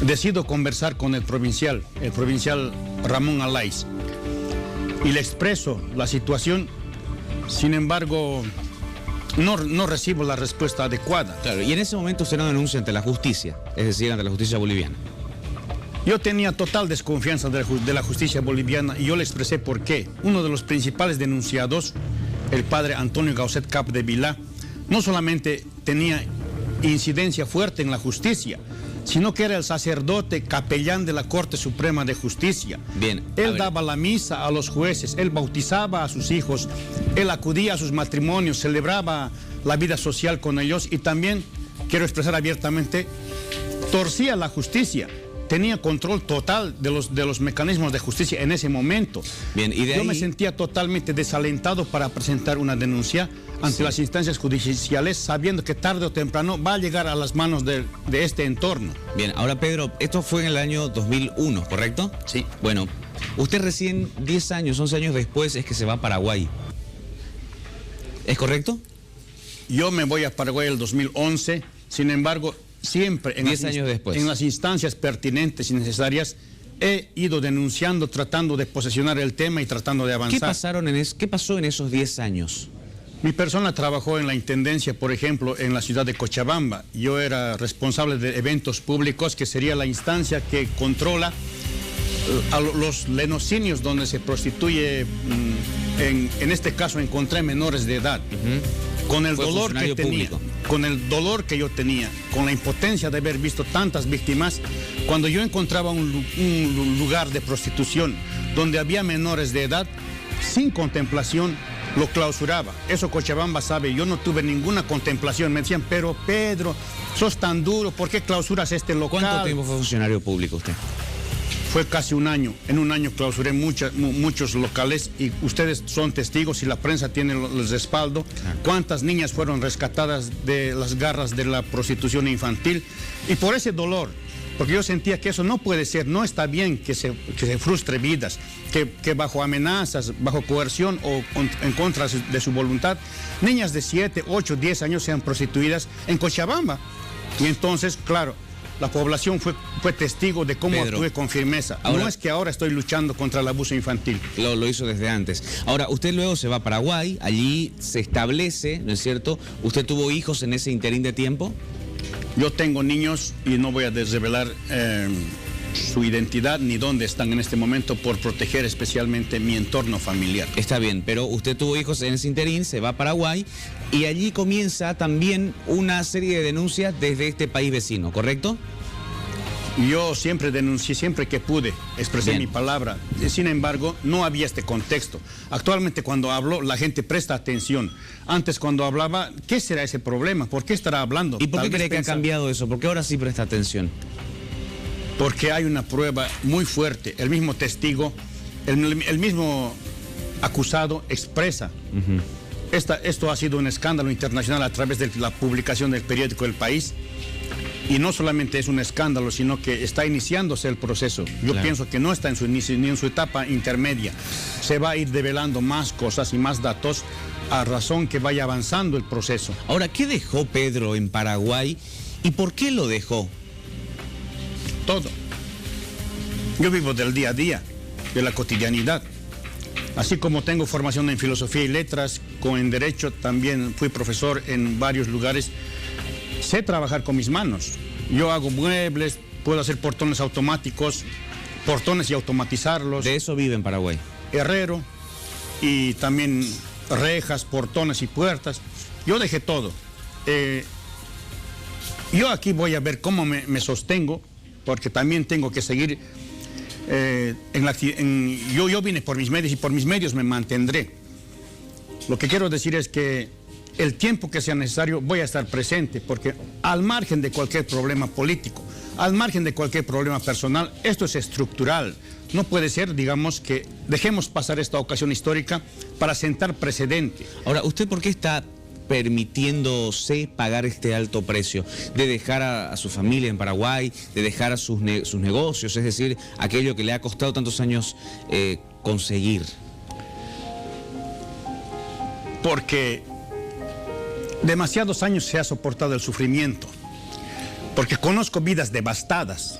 decido conversar con el provincial Ramón Alaiz. Y le expreso la situación, sin embargo, no recibo la respuesta adecuada. Claro, y en ese momento usted no denuncia ante la justicia, es decir, ante la justicia boliviana. Yo tenía total desconfianza de la justicia boliviana y yo le expresé por qué. Uno de los principales denunciados, el padre Antonio Gauset Capdevila, no solamente tenía incidencia fuerte en la justicia, sino que era el sacerdote capellán de la Corte Suprema de Justicia. Bien. Él daba la misa a los jueces, él bautizaba a sus hijos, él acudía a sus matrimonios, celebraba la vida social con ellos y también, quiero expresar abiertamente, torcía la justicia. Tenía control total de los mecanismos de justicia en ese momento. Bien, y yo me sentía totalmente desalentado para presentar una denuncia ante las instancias judiciales, sabiendo que tarde o temprano va a llegar a las manos de este entorno. Bien, ahora Pedro, esto fue en el año 2001, ¿correcto? Sí. Bueno, usted recién 10 años, 11 años después es que se va a Paraguay. ¿Es correcto? Yo me voy a Paraguay el 2011, sin embargo, siempre en 10 años después. En las instancias pertinentes y necesarias he ido denunciando, tratando de posesionar el tema y tratando de avanzar. ¿Qué pasó en esos 10 años? Mi persona trabajó en la intendencia, por ejemplo, en la ciudad de Cochabamba. Yo era responsable de eventos públicos, que sería la instancia que controla a los lenocinios donde se prostituye, en este caso encontré menores de edad. Con el dolor que tenía, con el dolor que yo tenía, con la impotencia de haber visto tantas víctimas, cuando yo encontraba un lugar de prostitución donde había menores de edad, sin contemplación, lo clausuraba. Eso Cochabamba sabe, yo no tuve ninguna contemplación. Me decían, pero Pedro, sos tan duro, ¿por qué clausuras este local? ¿Cuánto tiempo fue funcionario público usted? Fue casi un año. En un año clausuré muchos locales y ustedes son testigos y la prensa tiene el respaldo. Claro. ¿Cuántas niñas fueron rescatadas de las garras de la prostitución infantil? Y por ese dolor, porque yo sentía que eso no puede ser, no está bien que se frustre vidas, que bajo amenazas, bajo coerción o en contra de su voluntad, niñas de 7, 8, 10 años sean prostituidas en Cochabamba. Y entonces, claro, la población fue testigo de cómo actué con firmeza. No es que ahora estoy luchando contra el abuso infantil. Lo hizo desde antes. Ahora, usted luego se va a Paraguay, allí se establece, ¿no es cierto? ¿Usted tuvo hijos en ese interín de tiempo? Yo tengo niños y no voy a desvelar su identidad ni dónde están en este momento por proteger especialmente mi entorno familiar. Está bien, pero usted tuvo hijos en ese interín, se va a Paraguay y allí comienza también una serie de denuncias desde este país vecino, ¿correcto? Yo siempre denuncié, siempre que pude, expresé mi palabra. Sin embargo, no había este contexto. Actualmente cuando hablo, la gente presta atención. Antes cuando hablaba, ¿qué será ese problema? ¿Por qué estará hablando? ¿Y por qué cree que ha cambiado eso? ¿Por qué ahora sí presta atención? Porque hay una prueba muy fuerte. El mismo testigo, el mismo acusado expresa. Esto ha sido un escándalo internacional a través de la publicación del periódico El País. Y no solamente es un escándalo, sino que está iniciándose el proceso. Yo pienso que no está en su inicio ni en su etapa intermedia. Se va a ir develando más cosas y más datos a razón que vaya avanzando el proceso. Ahora, ¿qué dejó Pedro en Paraguay y por qué lo dejó? Todo. Yo vivo del día a día, de la cotidianidad. Así como tengo formación en filosofía y letras, en derecho, también fui profesor en varios lugares. Sé trabajar con mis manos. Yo hago muebles, puedo hacer portones automáticos, portones y automatizarlos. De eso vive en Paraguay. Herrero y también rejas, portones y puertas. Yo dejé todo. Yo aquí voy a ver cómo me sostengo, porque también tengo que seguir. Yo vine por mis medios y por mis medios me mantendré. Lo que quiero decir es que el tiempo que sea necesario voy a estar presente, porque al margen de cualquier problema político, al margen de cualquier problema personal, esto es estructural. No puede ser, digamos, que dejemos pasar esta ocasión histórica para sentar precedente. Ahora, ¿usted por qué está permitiéndose pagar este alto precio de dejar a su familia en Paraguay, de dejar a sus negocios, es decir, aquello que le ha costado tantos años conseguir? Porque demasiados años se ha soportado el sufrimiento, porque conozco vidas devastadas,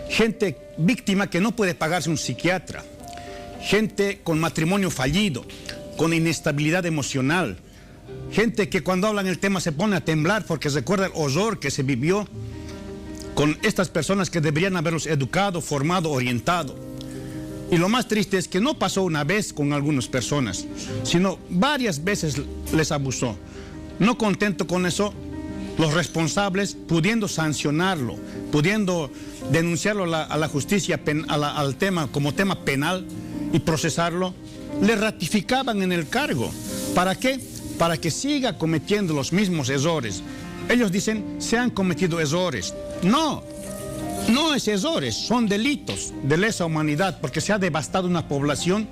gente víctima que no puede pagarse un psiquiatra, gente con matrimonio fallido, con inestabilidad emocional, gente que cuando hablan el tema se pone a temblar porque recuerda el horror que se vivió con estas personas que deberían haberlos educado, formado, orientado. Y lo más triste es que no pasó una vez con algunas personas, sino varias veces les abusó. No contento con eso, los responsables, pudiendo sancionarlo, pudiendo denunciarlo a la justicia, al tema como tema penal y procesarlo, le ratificaban en el cargo. ¿Para qué? Para que siga cometiendo los mismos errores. Ellos dicen, se han cometido errores. No es errores, son delitos de lesa humanidad, porque se ha devastado una población.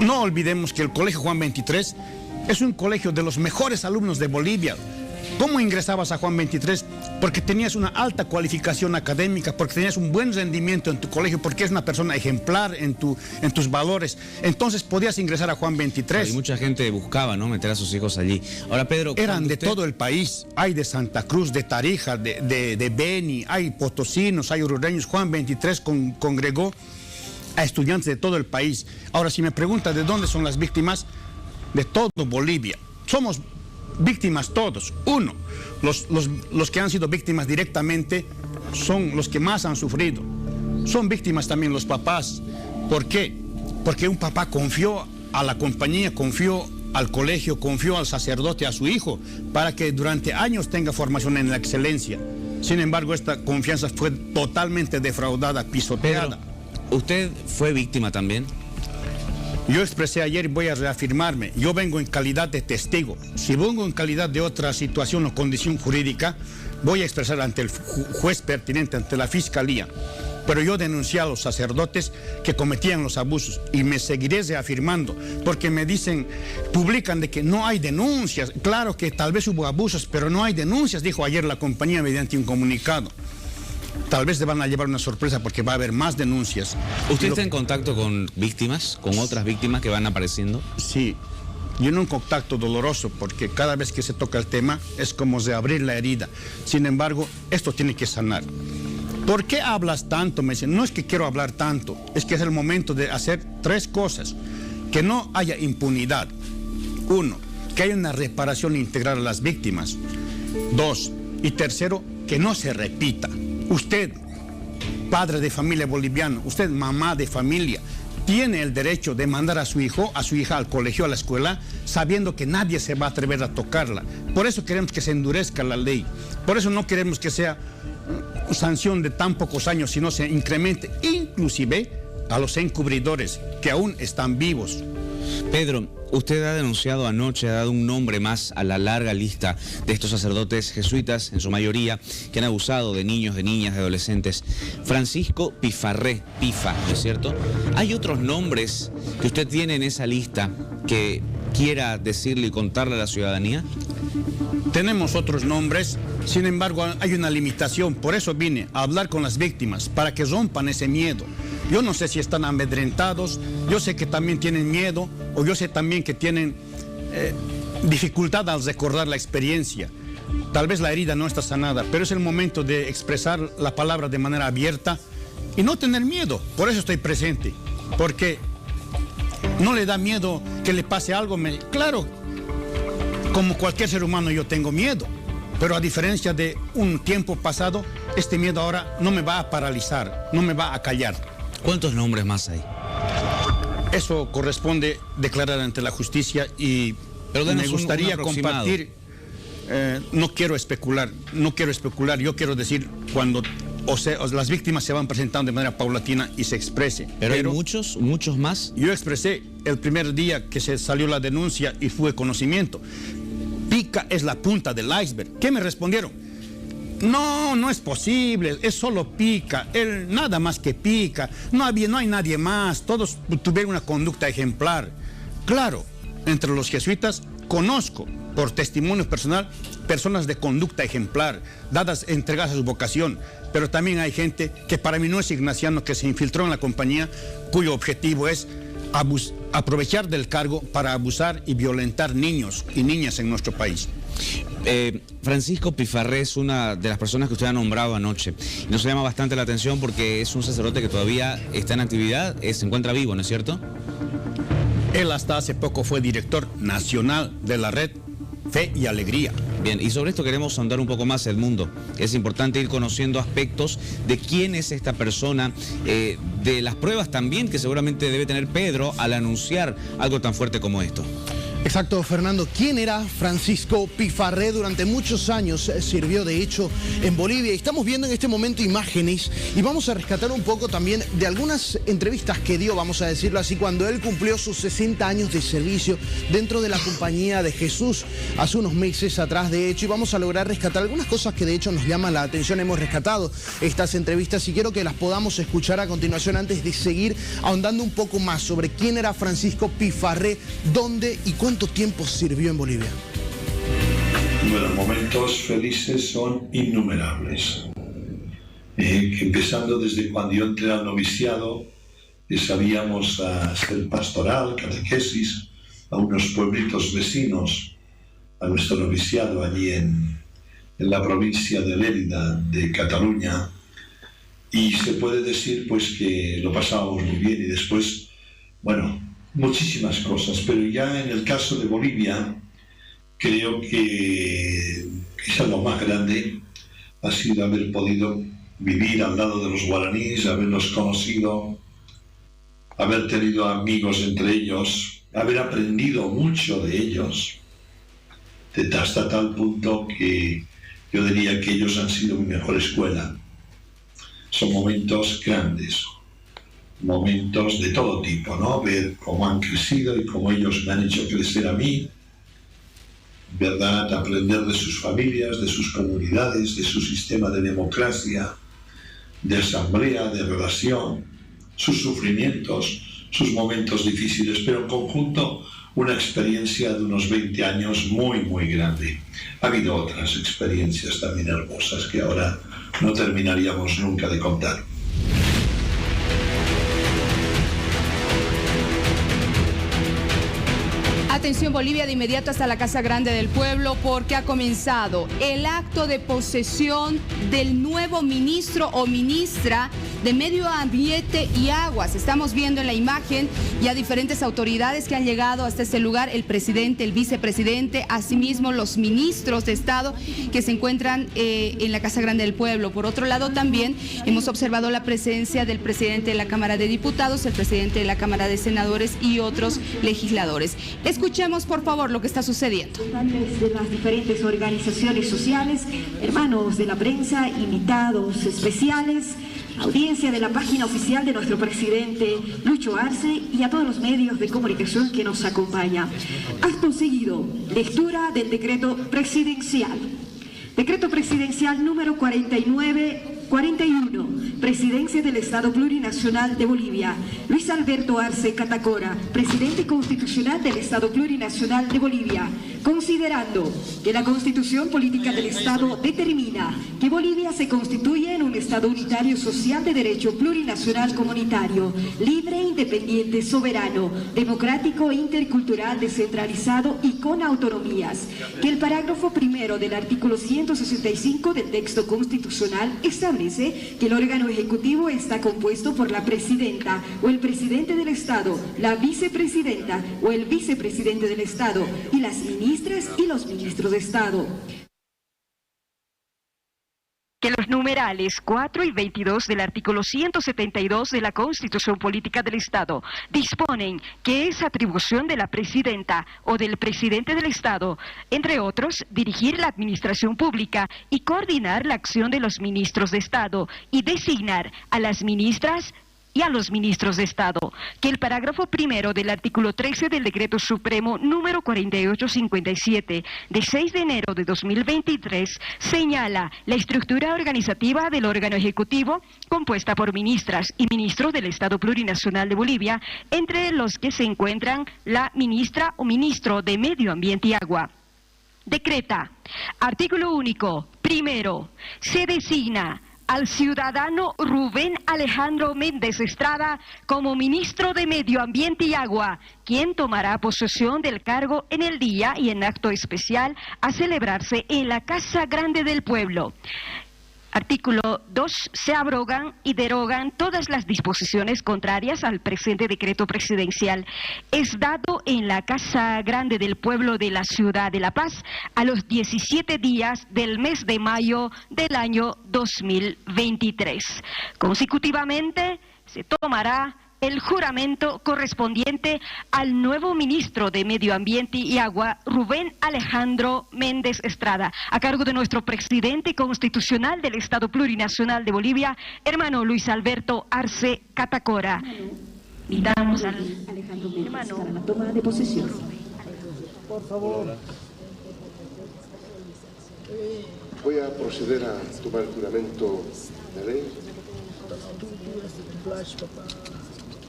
No olvidemos que el Colegio Juan 23 es un colegio de los mejores alumnos de Bolivia. ¿Cómo ingresabas a Juan 23? Porque tenías una alta cualificación académica, porque tenías un buen rendimiento en tu colegio, porque eres una persona ejemplar en tus valores. Entonces podías ingresar a Juan 23. Y mucha gente buscaba, ¿no?, meter a sus hijos allí. Ahora, Pedro... Eran de todo el país. Hay de Santa Cruz, de Tarija, de Beni, hay potosinos, hay uruguayos. Juan 23 congregó a estudiantes de todo el país. Ahora, si me pregunta de dónde son las víctimas, de todo Bolivia. Somos víctimas todos. Uno, los que han sido víctimas directamente son los que más han sufrido. Son víctimas también los papás. ¿Por qué? Porque un papá confió a la compañía, confió al colegio, confió al sacerdote, a su hijo, para que durante años tenga formación en la excelencia. Sin embargo, esta confianza fue totalmente defraudada, pisoteada. Pero, ¿usted fue víctima también? Yo expresé ayer y voy a reafirmarme. Yo vengo en calidad de testigo. Si vengo en calidad de otra situación o condición jurídica, voy a expresar ante el juez pertinente, ante la fiscalía. Pero yo denuncié a los sacerdotes que cometían los abusos y me seguiré reafirmando, porque me dicen, publican de que no hay denuncias. Claro que tal vez hubo abusos, pero no hay denuncias, dijo ayer la compañía mediante un comunicado. Tal vez le van a llevar una sorpresa porque va a haber más denuncias. ¿Usted está en contacto con víctimas, con otras víctimas que van apareciendo? Sí, yo en un contacto doloroso porque cada vez que se toca el tema es como reabrir la herida. Sin embargo, esto tiene que sanar. ¿Por qué hablas tanto? Me dicen, no es que quiero hablar tanto, es que es el momento de hacer tres cosas. Que no haya impunidad. Uno, que haya una reparación integral a las víctimas. Dos, y tercero, que no se repita. Usted, padre de familia boliviano, usted mamá de familia, tiene el derecho de mandar a su hijo, a su hija al colegio, a la escuela, sabiendo que nadie se va a atrever a tocarla. Por eso queremos que se endurezca la ley. Por eso no queremos que sea sanción de tan pocos años, sino se incremente inclusive a los encubridores que aún están vivos. Pedro, usted ha denunciado anoche, ha dado un nombre más a la larga lista de estos sacerdotes jesuitas, en su mayoría, que han abusado de niños, de niñas, de adolescentes. Francisco Pifarré, Pifa, ¿no es cierto? ¿Hay otros nombres que usted tiene en esa lista que quiera decirle y contarle a la ciudadanía? Tenemos otros nombres, sin embargo hay una limitación, por eso vine a hablar con las víctimas, para que rompan ese miedo. Yo no sé si están amedrentados, yo sé que también tienen miedo, o yo sé también que tienen dificultad al recordar la experiencia. Tal vez la herida no está sanada, pero es el momento de expresar la palabra de manera abierta y no tener miedo. Por eso estoy presente, porque no le da miedo que le pase algo. Claro, como cualquier ser humano yo tengo miedo, pero a diferencia de un tiempo pasado, este miedo ahora no me va a paralizar, no me va a callar. ¿Cuántos nombres más hay? Eso corresponde declarar ante la justicia y me gustaría compartir. No quiero especular, yo quiero decir cuando las víctimas se van presentando de manera paulatina y se exprese. ¿Pero hay muchos más? Yo expresé el primer día que se salió la denuncia y fue conocimiento. Pica es la punta del iceberg. ¿Qué me respondieron? No es posible, es solo Pica, él nada más que Pica, no hay nadie más, todos tuvieron una conducta ejemplar. Claro, entre los jesuitas conozco, por testimonio personal, personas de conducta ejemplar, entregadas a su vocación, pero también hay gente que para mí no es ignaciano, que se infiltró en la compañía, cuyo objetivo es aprovechar del cargo para abusar y violentar niños y niñas en nuestro país. Francisco Pifarré es una de las personas que usted ha nombrado anoche. Y nos llama bastante la atención porque es un sacerdote que todavía está en actividad, se encuentra vivo, ¿no es cierto? Él hasta hace poco fue director nacional de la red Fe y Alegría. Bien, y sobre esto queremos ahondar un poco más, Edmundo. Es importante ir conociendo aspectos de quién es esta persona, de las pruebas también que seguramente debe tener Pedro al anunciar algo tan fuerte como esto. Exacto, Fernando. ¿Quién era Francisco Pifarré? Durante muchos años sirvió, de hecho, en Bolivia. Y estamos viendo en este momento imágenes y vamos a rescatar un poco también de algunas entrevistas que dio, vamos a decirlo así, cuando él cumplió sus 60 años de servicio dentro de la Compañía de Jesús hace unos meses atrás, de hecho, y vamos a lograr rescatar algunas cosas que de hecho nos llaman la atención. Hemos rescatado estas entrevistas y quiero que las podamos escuchar a continuación antes de seguir ahondando un poco más sobre quién era Francisco Pifarré, dónde y cuánto tiempo sirvió en Bolivia. Bueno, momentos felices son innumerables. Empezando desde cuando yo entré al noviciado, sabíamos hacer pastoral, catequesis, a unos pueblitos vecinos a nuestro noviciado allí en la provincia de Lérida, de Cataluña, y se puede decir pues que lo pasábamos muy bien y después, bueno, muchísimas cosas, pero ya en el caso de Bolivia, creo que quizá lo más grande ha sido haber podido vivir al lado de los guaraníes, haberlos conocido, haber tenido amigos entre ellos, haber aprendido mucho de ellos, hasta tal punto que yo diría que ellos han sido mi mejor escuela. Son momentos grandes, momentos de todo tipo, ¿no? Ver cómo han crecido y cómo ellos me han hecho crecer a mí, ¿verdad? Aprender de sus familias, de sus comunidades, de su sistema de democracia, de asamblea, de relación, sus sufrimientos, sus momentos difíciles, pero en conjunto una experiencia de unos 20 años muy, muy grande. Ha habido otras experiencias también hermosas que ahora no terminaríamos nunca de contar. Atención Bolivia, de inmediato hasta la Casa Grande del Pueblo, porque ha comenzado el acto de posesión del nuevo ministro o ministra de Medio Ambiente y Aguas. Estamos viendo en la imagen ya diferentes autoridades que han llegado hasta este lugar, el presidente, el vicepresidente, asimismo los ministros de Estado que se encuentran en la Casa Grande del Pueblo. Por otro lado, también hemos observado la presencia del presidente de la Cámara de Diputados, el presidente de la Cámara de Senadores y otros legisladores. Escuchemos, por favor, lo que está sucediendo. De las diferentes organizaciones sociales, hermanos de la prensa, invitados especiales, audiencia de la página oficial de nuestro presidente Lucho Arce y a todos los medios de comunicación que nos acompañan. Acto seguido, lectura del decreto presidencial. Decreto presidencial número 4941, Presidencia del Estado Plurinacional de Bolivia. Luis Alberto Arce Catacora, Presidente Constitucional del Estado Plurinacional de Bolivia. Considerando que la Constitución Política del Estado determina que Bolivia se constituye en un Estado unitario social de derecho plurinacional comunitario, libre, independiente, soberano, democrático, intercultural, descentralizado y con autonomías. Que el parágrafo primero del artículo 165 del texto constitucional establece que el órgano ejecutivo está compuesto por la presidenta o el presidente del Estado, la vicepresidenta o el vicepresidente del Estado y las ministras y los ministros de Estado. Que los numerales 4 y 22 del artículo 172 de la Constitución Política del Estado disponen que es atribución de la presidenta o del presidente del Estado, entre otros, dirigir la administración pública y coordinar la acción de los ministros de Estado y designar a las ministras y a los ministros de Estado, que el parágrafo primero del artículo 13 del Decreto Supremo número 4857 de 6 de enero de 2023 señala la estructura organizativa del órgano ejecutivo compuesta por ministras y ministros del Estado Plurinacional de Bolivia, entre los que se encuentran la ministra o ministro de Medio Ambiente y Agua. Decreta, artículo único, primero, se designa al ciudadano Rubén Alejandro Méndez Estrada como ministro de Medio Ambiente y Agua, quien tomará posesión del cargo en el día y en acto especial a celebrarse en la Casa Grande del Pueblo. Artículo 2. Se abrogan y derogan todas las disposiciones contrarias al presente decreto presidencial. Es dado en la Casa Grande del Pueblo de la Ciudad de La Paz a los 17 días del mes de mayo del año 2023. Consecutivamente, se tomará el juramento correspondiente al nuevo ministro de Medio Ambiente y Agua, Rubén Alejandro Méndez Estrada, a cargo de nuestro presidente constitucional del Estado Plurinacional de Bolivia, hermano Luis Alberto Arce Catacora. Invitamos al Alejandro Méndez para la toma de posesión. Por favor. Voy a proceder a tomar el juramento de ley.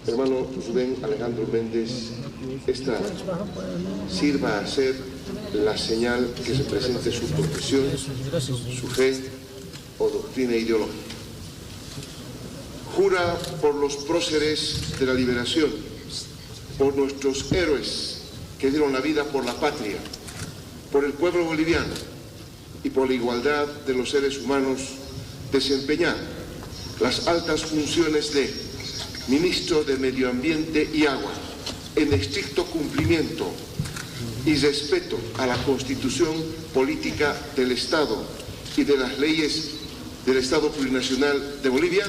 Hermano Rubén Alejandro Méndez Estrada, sirva a ser la señal que represente su profesión, su fe o doctrina ideológica. Jura por los próceres de la liberación, por nuestros héroes que dieron la vida por la patria, por el pueblo boliviano y por la igualdad de los seres humanos, desempeñar las altas funciones de Ministro de Medio Ambiente y Agua, en estricto cumplimiento y respeto a la Constitución Política del Estado y de las leyes del Estado Plurinacional de Bolivia.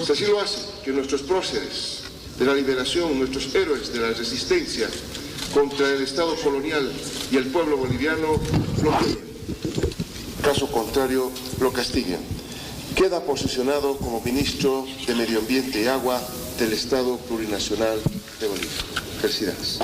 Si así lo hace, que nuestros próceres de la liberación, nuestros héroes de la resistencia contra el Estado colonial y el pueblo boliviano lo piden. Caso contrario, lo castiguen. Queda posesionado como ministro de Medio Ambiente y Agua del Estado Plurinacional de Bolivia. Felicidades.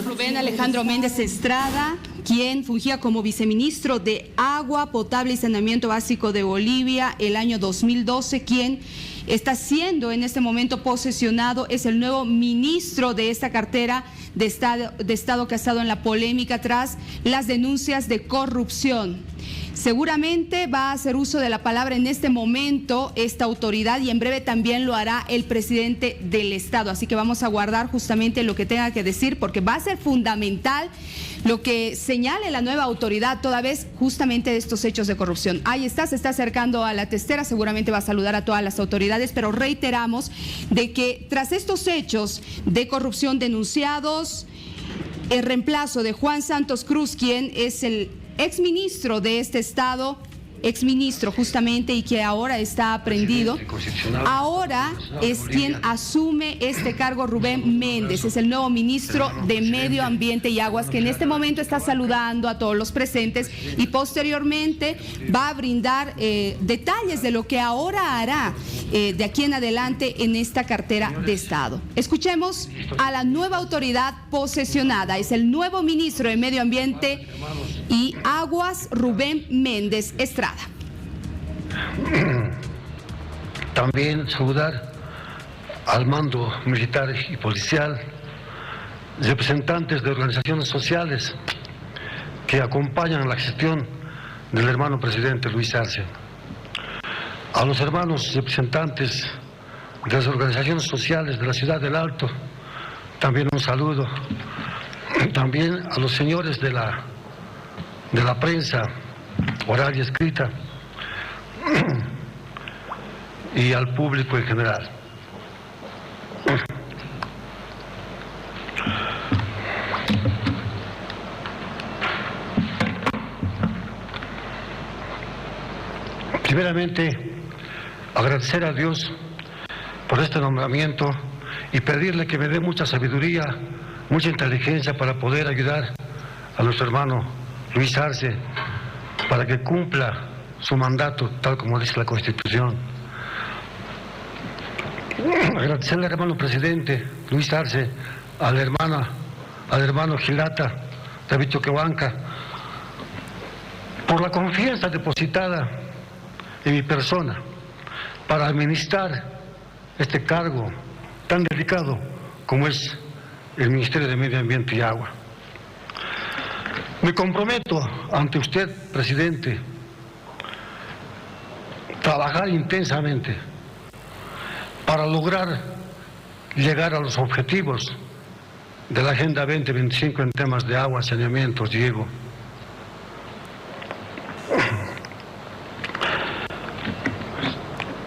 Rubén Alejandro Méndez Estrada, quien fungía como viceministro de Agua Potable y Saneamiento Básico de Bolivia el año 2012, quien está siendo en este momento posesionado, es el nuevo ministro de esta cartera de Estado que ha estado en la polémica tras las denuncias de corrupción. Seguramente va a hacer uso de la palabra en este momento esta autoridad y en breve también lo hará el presidente del Estado. Así que vamos a guardar justamente lo que tenga que decir, porque va a ser fundamental lo que señale la nueva autoridad toda vez justamente de estos hechos de corrupción. Ahí está, se está acercando a la testera, seguramente va a saludar a todas las autoridades, pero reiteramos de que tras estos hechos de corrupción denunciados, el reemplazo de Juan Santos Cruz, quien es el exministro de este estado, exministro justamente, y que ahora está aprendido, ahora es quien asume este cargo Rubén Méndez, es el nuevo ministro de Medio Ambiente y Aguas, que en este momento está saludando a todos los presentes y posteriormente va a brindar detalles de lo que ahora hará de aquí en adelante en esta cartera de Estado. Escuchemos a la nueva autoridad posesionada, es el nuevo ministro de Medio Ambiente y Aguas, Rubén Méndez Estrada. También saludar al mando militar y policial, representantes de organizaciones sociales que acompañan la gestión del hermano presidente Luis Arce, a los hermanos representantes de las organizaciones sociales de la ciudad del Alto, también un saludo, también a los señores de la prensa oral y escrita y al público en general. Primeramente, agradecer a Dios por este nombramiento y pedirle que me dé mucha sabiduría, mucha inteligencia para poder ayudar a nuestro hermano Luis Arce para que cumpla su mandato tal como dice la Constitución. Agradecerle al hermano presidente Luis Arce, al hermano Gilata David Choquehuanca, por la confianza depositada en mi persona para administrar este cargo tan delicado como es el Ministerio de Medio Ambiente y Agua. Me comprometo ante usted, presidente, trabajar intensamente para lograr llegar a los objetivos de la Agenda 2025 en temas de agua, saneamiento, riego.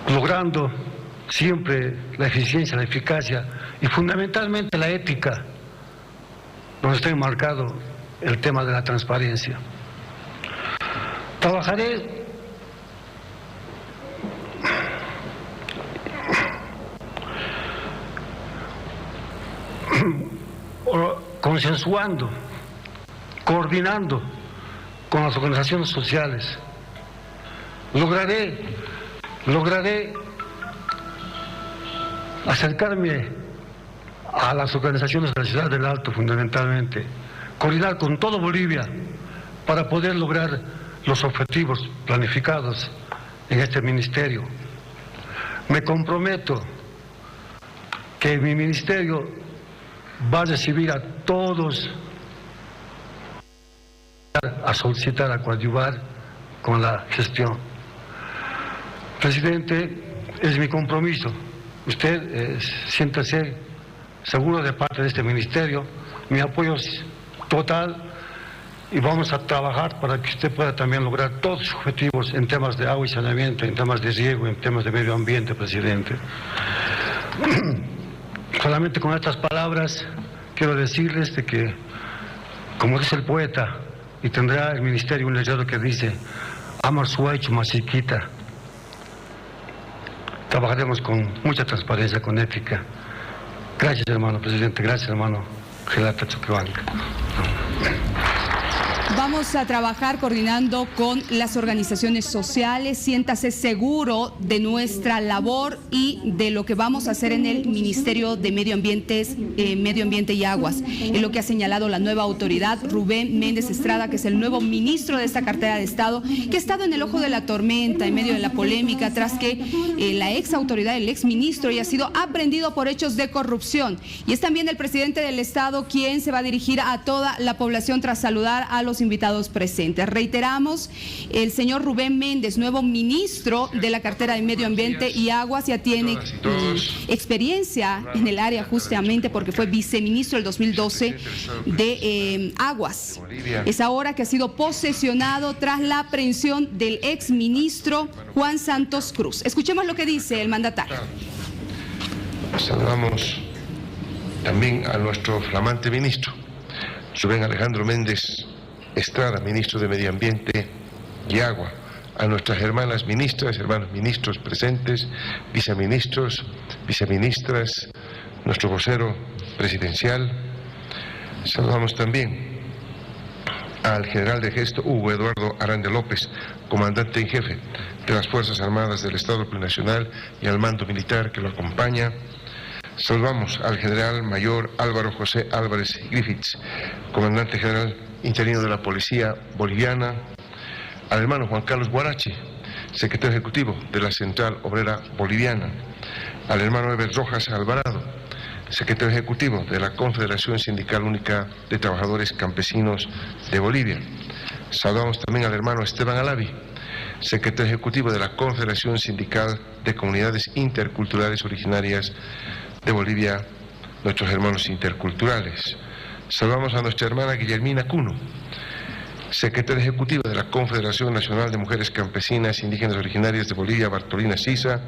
Logrando siempre la eficiencia, la eficacia y fundamentalmente la ética, donde está enmarcado el tema de la transparencia. Trabajaré consensuando, coordinando con las organizaciones sociales. Lograré acercarme a las organizaciones de la ciudad del Alto fundamentalmente, coordinar con todo Bolivia para poder lograr los objetivos planificados en este ministerio. Me comprometo que mi ministerio va a recibir a todos, a solicitar, a coadyuvar con la gestión. Presidente, es mi compromiso. Usted siéntase seguro de parte de este ministerio. Mi apoyo es total y vamos a trabajar para que usted pueda también lograr todos sus objetivos en temas de agua y saneamiento, en temas de riego, en temas de medio ambiente, presidente. Solamente con estas palabras quiero decirles de que, como dice el poeta, y tendrá el ministerio un letrero que dice, Amar Suaichu Masiquita. Trabajaremos con mucha transparencia, con ética. Gracias, hermano presidente. Gracias, hermano Gilata Choquehuanca. Vamos a trabajar coordinando con las organizaciones sociales. Siéntase seguro de nuestra labor y de lo que vamos a hacer en el Ministerio de Medio Ambiente y Aguas. Es lo que ha señalado la nueva autoridad, Rubén Méndez Estrada, que es el nuevo ministro de esta cartera de Estado, que ha estado en el ojo de la tormenta, en medio de la polémica, tras que la ex autoridad, el ex ministro, haya sido aprehendido por hechos de corrupción. Y es también el presidente del Estado quien se va a dirigir a toda la población tras saludar a los invitados invitados presentes. Reiteramos, el señor Rubén Méndez, nuevo ministro de la cartera de Medio Ambiente y Aguas, ya tiene experiencia en el área justamente porque fue viceministro del 2012 de Aguas. Es ahora que ha sido posesionado tras la aprehensión del exministro Juan Santos Cruz. Escuchemos lo que dice el mandatario. Saludamos también a nuestro flamante ministro, Rubén Alejandro Méndez Estrada, ministro de Medio Ambiente y Agua, a nuestras hermanas ministras, hermanos ministros presentes, viceministros, viceministras, nuestro vocero presidencial. Saludamos también al general de gesto Hugo Eduardo Aranda López, comandante en jefe de las Fuerzas Armadas del Estado Plurinacional y al mando militar que lo acompaña. Saludamos al general mayor Álvaro José Álvarez Griffiths, comandante general interino de la Policía Boliviana, al hermano Juan Carlos Guarachi, secretario ejecutivo de la Central Obrera Boliviana, al hermano Eber Rojas Alvarado, secretario ejecutivo de la Confederación Sindical Única de Trabajadores Campesinos de Bolivia. Saludamos también al hermano Esteban Alavi, secretario ejecutivo de la Confederación Sindical de Comunidades Interculturales Originarias de Bolivia, nuestros hermanos interculturales. Saludamos a nuestra hermana Guillermina Cuno, secretaria ejecutiva de la Confederación Nacional de Mujeres Campesinas Indígenas Originarias de Bolivia, Bartolina Sisa,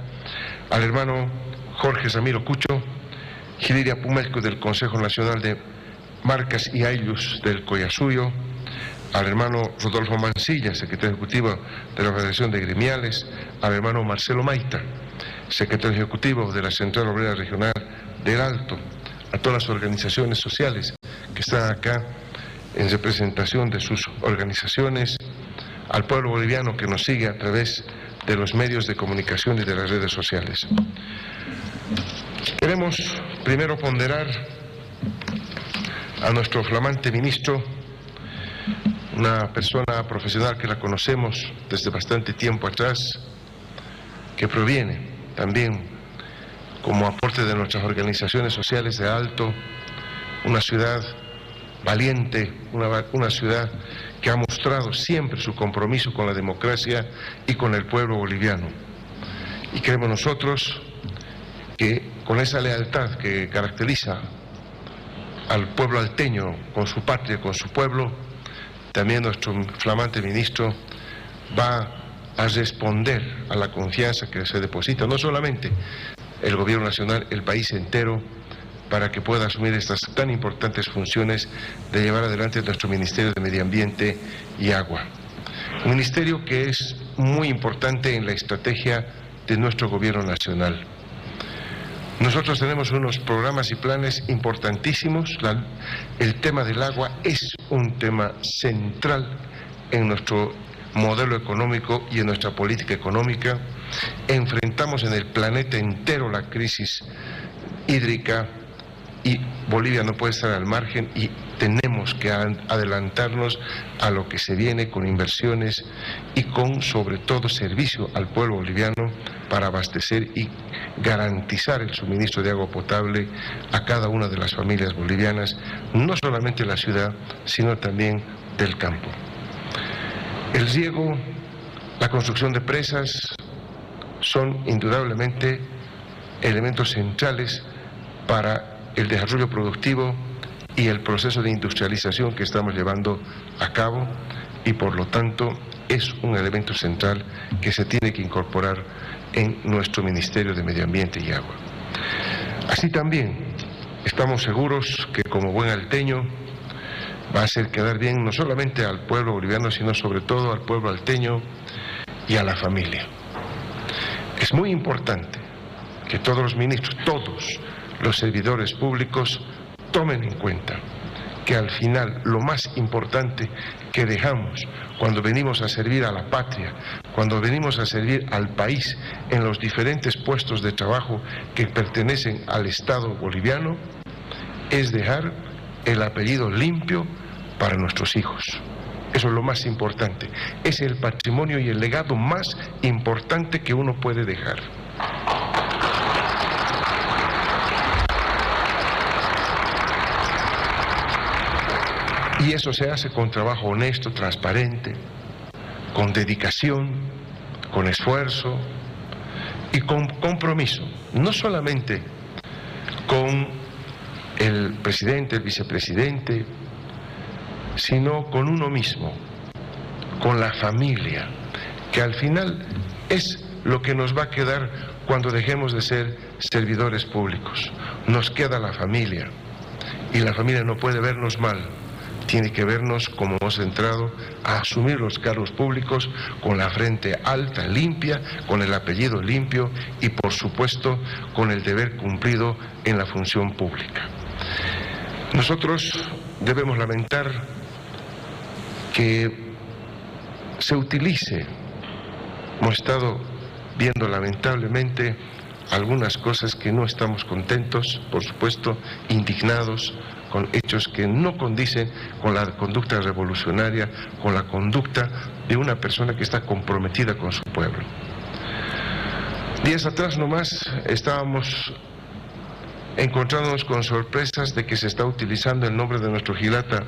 al hermano Jorge Ramiro Cucho, Giliria Pumelco del Consejo Nacional de Marcas y Ayllus del Collasuyo, al hermano Rodolfo Mancilla, secretario ejecutivo de la Federación de Gremiales, al hermano Marcelo Maita, secretario ejecutivo de la Central Obrera Regional del Alto, a todas las organizaciones sociales que están acá en representación de sus organizaciones, al pueblo boliviano que nos sigue a través de los medios de comunicación y de las redes sociales. Queremos primero ponderar a nuestro flamante ministro, una persona profesional que la conocemos desde bastante tiempo atrás, que proviene también como aporte de nuestras organizaciones sociales de Alto, una ciudad valiente, una ciudad que ha mostrado siempre su compromiso con la democracia y con el pueblo boliviano. Y creemos nosotros que con esa lealtad que caracteriza al pueblo alteño con su patria, con su pueblo, también nuestro flamante ministro va a responder a la confianza que se deposita, no solamente el gobierno nacional, el país entero, para que pueda asumir estas tan importantes funciones de llevar adelante nuestro Ministerio de Medio Ambiente y Agua. Un ministerio que es muy importante en la estrategia de nuestro gobierno nacional. Nosotros tenemos unos programas y planes importantísimos. El tema del agua es un tema central en nuestro modelo económico y en nuestra política económica. Enfrentamos en el planeta entero la crisis hídrica y Bolivia no puede estar al margen y tenemos que adelantarnos a lo que se viene con inversiones y con sobre todo servicio al pueblo boliviano para abastecer y garantizar el suministro de agua potable a cada una de las familias bolivianas, no solamente de la ciudad, sino también del campo. El riego, la construcción de presas son indudablemente elementos centrales para el desarrollo productivo y el proceso de industrialización que estamos llevando a cabo y por lo tanto es un elemento central que se tiene que incorporar en nuestro Ministerio de Medio Ambiente y Agua. Así también estamos seguros que como buen alteño va a hacer quedar bien no solamente al pueblo boliviano, sino sobre todo al pueblo alteño y a la familia. Es muy importante que todos los ministros, todos los servidores públicos tomen en cuenta que al final lo más importante que dejamos cuando venimos a servir a la patria, cuando venimos a servir al país en los diferentes puestos de trabajo que pertenecen al Estado boliviano, es dejar el apellido limpio para nuestros hijos. Eso es lo más importante. Es el patrimonio y el legado más importante que uno puede dejar. Y eso se hace con trabajo honesto, transparente, con dedicación, con esfuerzo y con compromiso, no solamente con el presidente, el vicepresidente, sino con uno mismo, con la familia, que al final es lo que nos va a quedar cuando dejemos de ser servidores públicos. Nos queda la familia, y la familia no puede vernos mal, tiene que vernos como hemos entrado a asumir los cargos públicos con la frente alta, limpia, con el apellido limpio y por supuesto con el deber cumplido en la función pública. Nosotros debemos lamentar que se utilice, hemos estado viendo lamentablemente algunas cosas que no estamos contentos, por supuesto, indignados, con hechos que no condicen con la conducta revolucionaria, con la conducta de una persona que está comprometida con su pueblo. Días atrás nomás estábamos encontrándonos con sorpresas de que se está utilizando el nombre de nuestro Gilata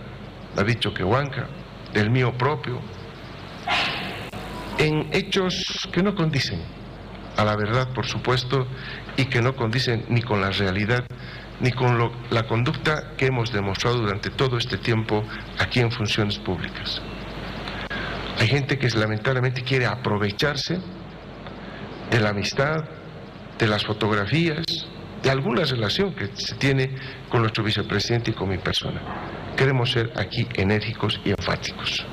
David Choquehuanca, del mío propio, en hechos que no condicen a la verdad, por supuesto, y que no condicen ni con la realidad, ni con la conducta que hemos demostrado durante todo este tiempo aquí en funciones públicas. Hay gente que lamentablemente quiere aprovecharse de la amistad, de las fotografías, de alguna relación que se tiene con nuestro vicepresidente y con mi persona. Queremos ser aquí enérgicos y enfáticos.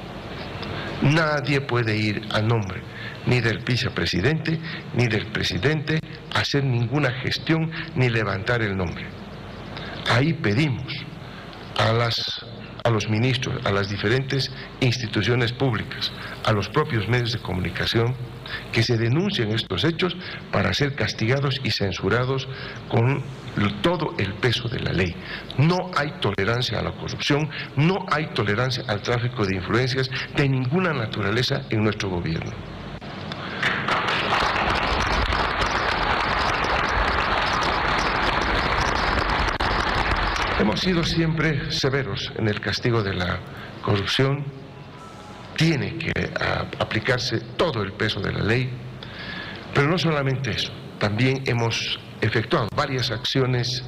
Nadie puede ir a nombre ni del vicepresidente ni del presidente a hacer ninguna gestión ni levantar el nombre. Ahí pedimos a los ministros, a las diferentes instituciones públicas, a los propios medios de comunicación, que se denuncien estos hechos para ser castigados y censurados con todo el peso de la ley. No hay tolerancia a la corrupción, no hay tolerancia al tráfico de influencias de ninguna naturaleza en nuestro gobierno. Hemos sido siempre severos en el castigo de la corrupción. Tiene que aplicarse todo el peso de la ley, pero no solamente eso, también hemos efectuado varias acciones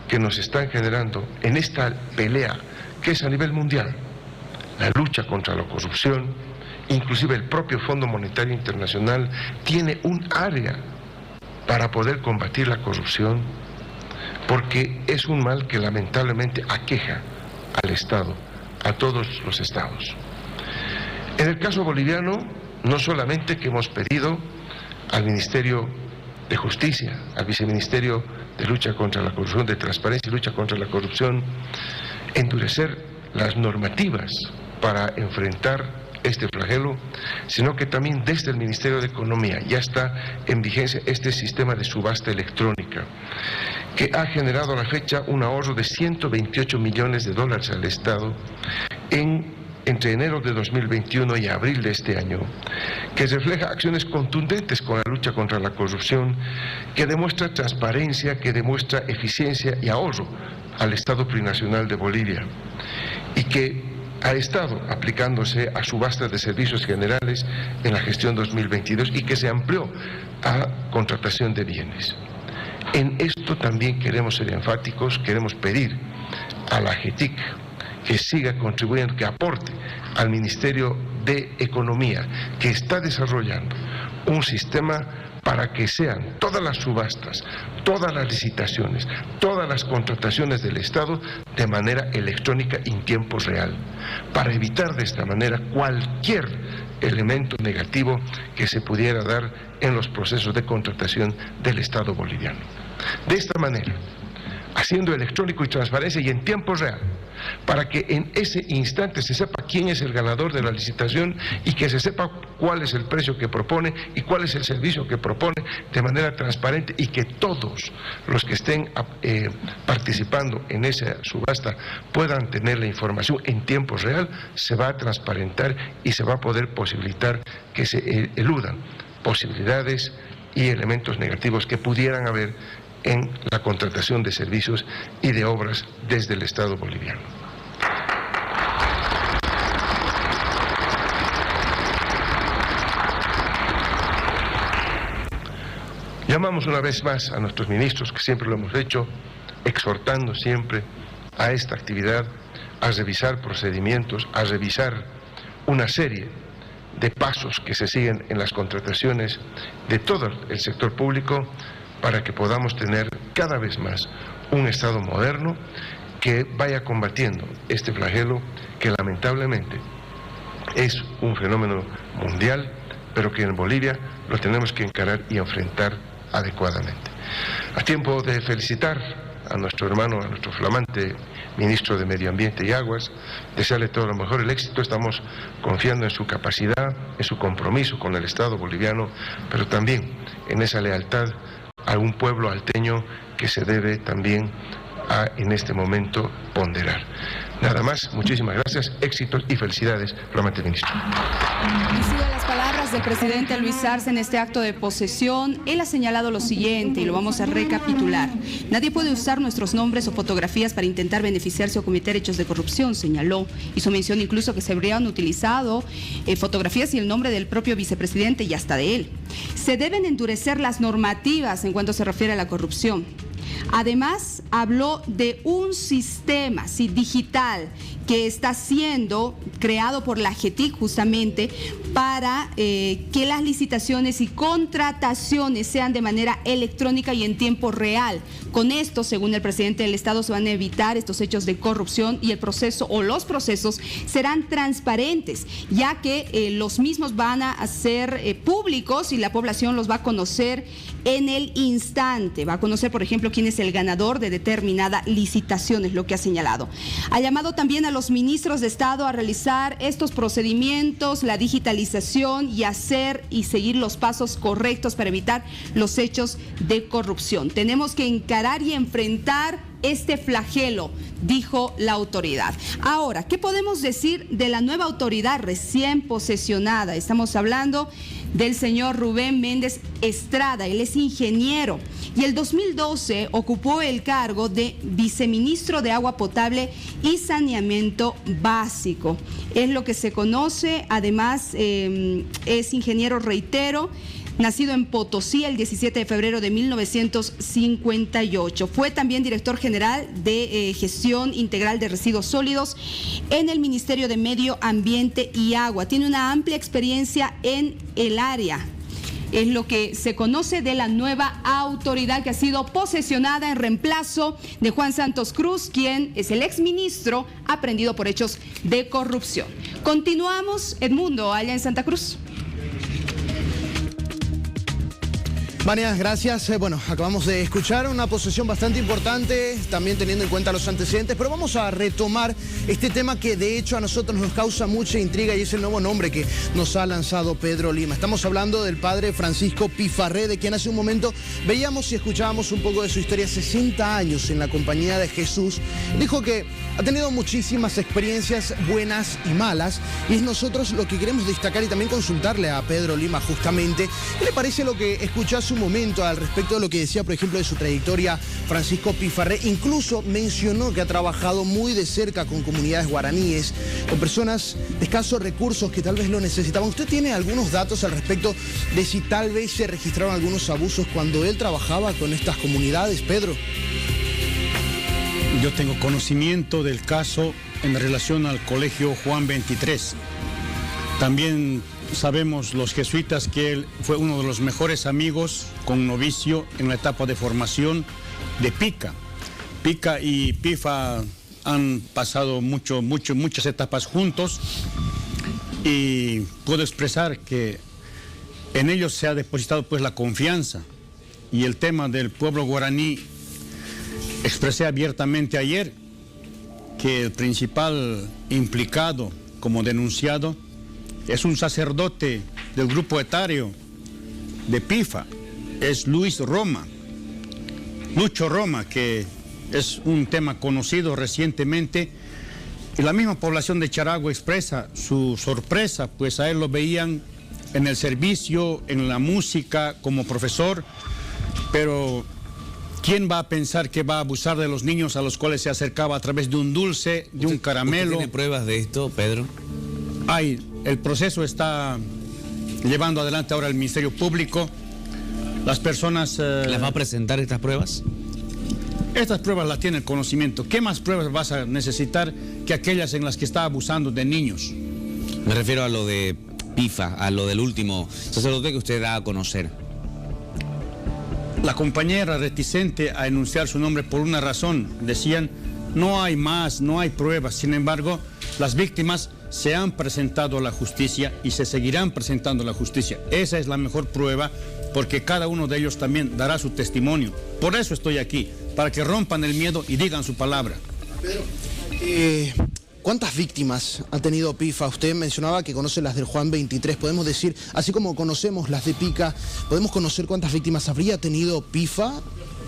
que nos están generando en esta pelea que es a nivel mundial, la lucha contra la corrupción. Inclusive el propio Fondo Monetario Internacional tiene un área para poder combatir la corrupción, porque es un mal que lamentablemente aqueja al Estado, a todos los estados. En el caso boliviano, no solamente que hemos pedido al Ministerio de Justicia, al Viceministerio de Lucha contra la Corrupción, de Transparencia y Lucha contra la Corrupción, endurecer las normativas para enfrentar este flagelo, sino que también desde el Ministerio de Economía ya está en vigencia este sistema de subasta electrónica, que ha generado a la fecha un ahorro de 128 millones de dólares al Estado entre enero de 2021 y abril de este año, que refleja acciones contundentes con la lucha contra la corrupción, que demuestra transparencia, que demuestra eficiencia y ahorro al Estado Plurinacional de Bolivia, y que ha estado aplicándose a subastas de servicios generales en la gestión 2022 y que se amplió a contratación de bienes. En esto también queremos ser enfáticos, queremos pedir a la AGETIC que siga contribuyendo, que aporte al Ministerio de Economía, que está desarrollando un sistema para que sean todas las subastas, todas las licitaciones, todas las contrataciones del Estado de manera electrónica y en tiempo real, para evitar de esta manera cualquier elemento negativo que se pudiera dar en los procesos de contratación del Estado boliviano. De esta manera, haciendo electrónico y transparencia y en tiempo real, para que en ese instante se sepa quién es el ganador de la licitación y que se sepa cuál es el precio que propone y cuál es el servicio que propone de manera transparente, y que todos los que estén participando en esa subasta puedan tener la información en tiempo real. Se va a transparentar y se va a poder posibilitar que se eludan posibilidades y elementos negativos que pudieran haber en la contratación de servicios y de obras desde el Estado boliviano. Llamamos una vez más a nuestros ministros, que siempre lo hemos hecho, exhortando siempre a esta actividad, a revisar procedimientos, a revisar una serie de pasos que se siguen en las contrataciones de todo el sector público para que podamos tener cada vez más un Estado moderno que vaya combatiendo este flagelo que lamentablemente es un fenómeno mundial, pero que en Bolivia lo tenemos que encarar y enfrentar adecuadamente. A tiempo de felicitar a nuestro hermano, a nuestro flamante ministro de Medio Ambiente y Aguas, desearle todo lo mejor, el éxito. Estamos confiando en su capacidad, en su compromiso con el Estado boliviano, pero también en esa lealtad a un pueblo alteño que se debe también en este momento ponderar. Nada más, muchísimas gracias, éxitos y felicidades, flamante ministro. Y sigue las palabras del presidente Luis Arce en este acto de posesión. Él ha señalado lo siguiente y lo vamos a recapitular. Nadie puede usar nuestros nombres o fotografías para intentar beneficiarse o cometer hechos de corrupción, señaló. Hizo mención incluso que se habrían utilizado fotografías y el nombre del propio vicepresidente y hasta de él. Se deben endurecer las normativas en cuanto se refiere a la corrupción. Además, habló de un sistema digital que está siendo creado por la AGETIC justamente para que las licitaciones y contrataciones sean de manera electrónica y en tiempo real. Con esto, según el presidente del Estado, se van a evitar estos hechos de corrupción y el proceso o los procesos serán transparentes, ya que los mismos van a ser públicos y la población los va a conocer en el instante. Va a conocer, por ejemplo, quién es el ganador de determinada licitación, es lo que ha señalado. Ha llamado también a los ministros de Estado a realizar estos procedimientos, la digitalización y hacer y seguir los pasos correctos para evitar los hechos de corrupción. Tenemos que encarar y enfrentar este flagelo, dijo la autoridad. Ahora, ¿qué podemos decir de la nueva autoridad recién posesionada? Estamos hablando del señor Rubén Méndez Estrada. Él es ingeniero y el 2012 ocupó el cargo de viceministro de Agua Potable y Saneamiento Básico. Es lo que se conoce. Además, es ingeniero, reitero, nacido en Potosí el 17 de febrero de 1958. Fue también director general de Gestión Integral de Residuos Sólidos en el Ministerio de Medio Ambiente y Agua. Tiene una amplia experiencia en el área. Es lo que se conoce de la nueva autoridad que ha sido posesionada en reemplazo de Juan Santos Cruz, quien es el exministro aprehendido por hechos de corrupción. Continuamos, Edmundo, allá en Santa Cruz. Vania, gracias. Bueno, acabamos de escuchar una posesión bastante importante, también teniendo en cuenta los antecedentes, pero vamos a retomar este tema que de hecho a nosotros nos causa mucha intriga y es el nuevo nombre que nos ha lanzado Pedro Lima. Estamos hablando del padre Francisco Pifarré, de quien hace un momento veíamos y escuchábamos un poco de su historia. 60 años en la compañía de Jesús. Dijo que ha tenido muchísimas experiencias buenas y malas y es nosotros lo que queremos destacar y también consultarle a Pedro Lima justamente. ¿Qué le parece lo que escuchó hace un momento al respecto de lo que decía, por ejemplo, de su trayectoria Francisco Pifarré? Incluso mencionó que ha trabajado muy de cerca con comunidades guaraníes, con personas de escasos recursos que tal vez lo necesitaban. ¿Usted tiene algunos datos al respecto de si tal vez se registraron algunos abusos cuando él trabajaba con estas comunidades, Pedro? Yo tengo conocimiento del caso en relación al colegio Juan 23. También sabemos los jesuitas que él fue uno de los mejores amigos con novicio en la etapa de formación de Pica. Pica y Pifa han pasado muchas etapas juntos y puedo expresar que en ellos se ha depositado pues la confianza y el tema del pueblo guaraní. Expresé abiertamente ayer que el principal implicado como denunciado es un sacerdote del grupo etario de Pifa, es Lucho Roma, que es un tema conocido recientemente, y la misma población de Charagua expresa su sorpresa, pues a él lo veían en el servicio, en la música, como profesor, pero ¿quién va a pensar que va a abusar de los niños a los cuales se acercaba a través de un dulce, de un caramelo? ¿Usted tiene pruebas de esto, Pedro? El proceso está llevando adelante ahora el Ministerio Público. Las personas... ¿Las va a presentar estas pruebas? Estas pruebas las tiene el conocimiento. ¿Qué más pruebas vas a necesitar que aquellas en las que está abusando de niños? Me refiero a lo de Pifa, a lo del último sacerdote que usted da a conocer. La compañera reticente a enunciar su nombre por una razón. Decían, no hay más, no hay pruebas. Sin embargo, las víctimas se han presentado a la justicia y se seguirán presentando a la justicia. Esa es la mejor prueba, porque cada uno de ellos también dará su testimonio. Por eso estoy aquí, para que rompan el miedo y digan su palabra. Pedro, ¿cuántas víctimas ha tenido Pifa? Usted mencionaba que conoce las del Juan 23. Podemos decir, así como conocemos las de Pica, ¿podemos conocer cuántas víctimas habría tenido Pifa?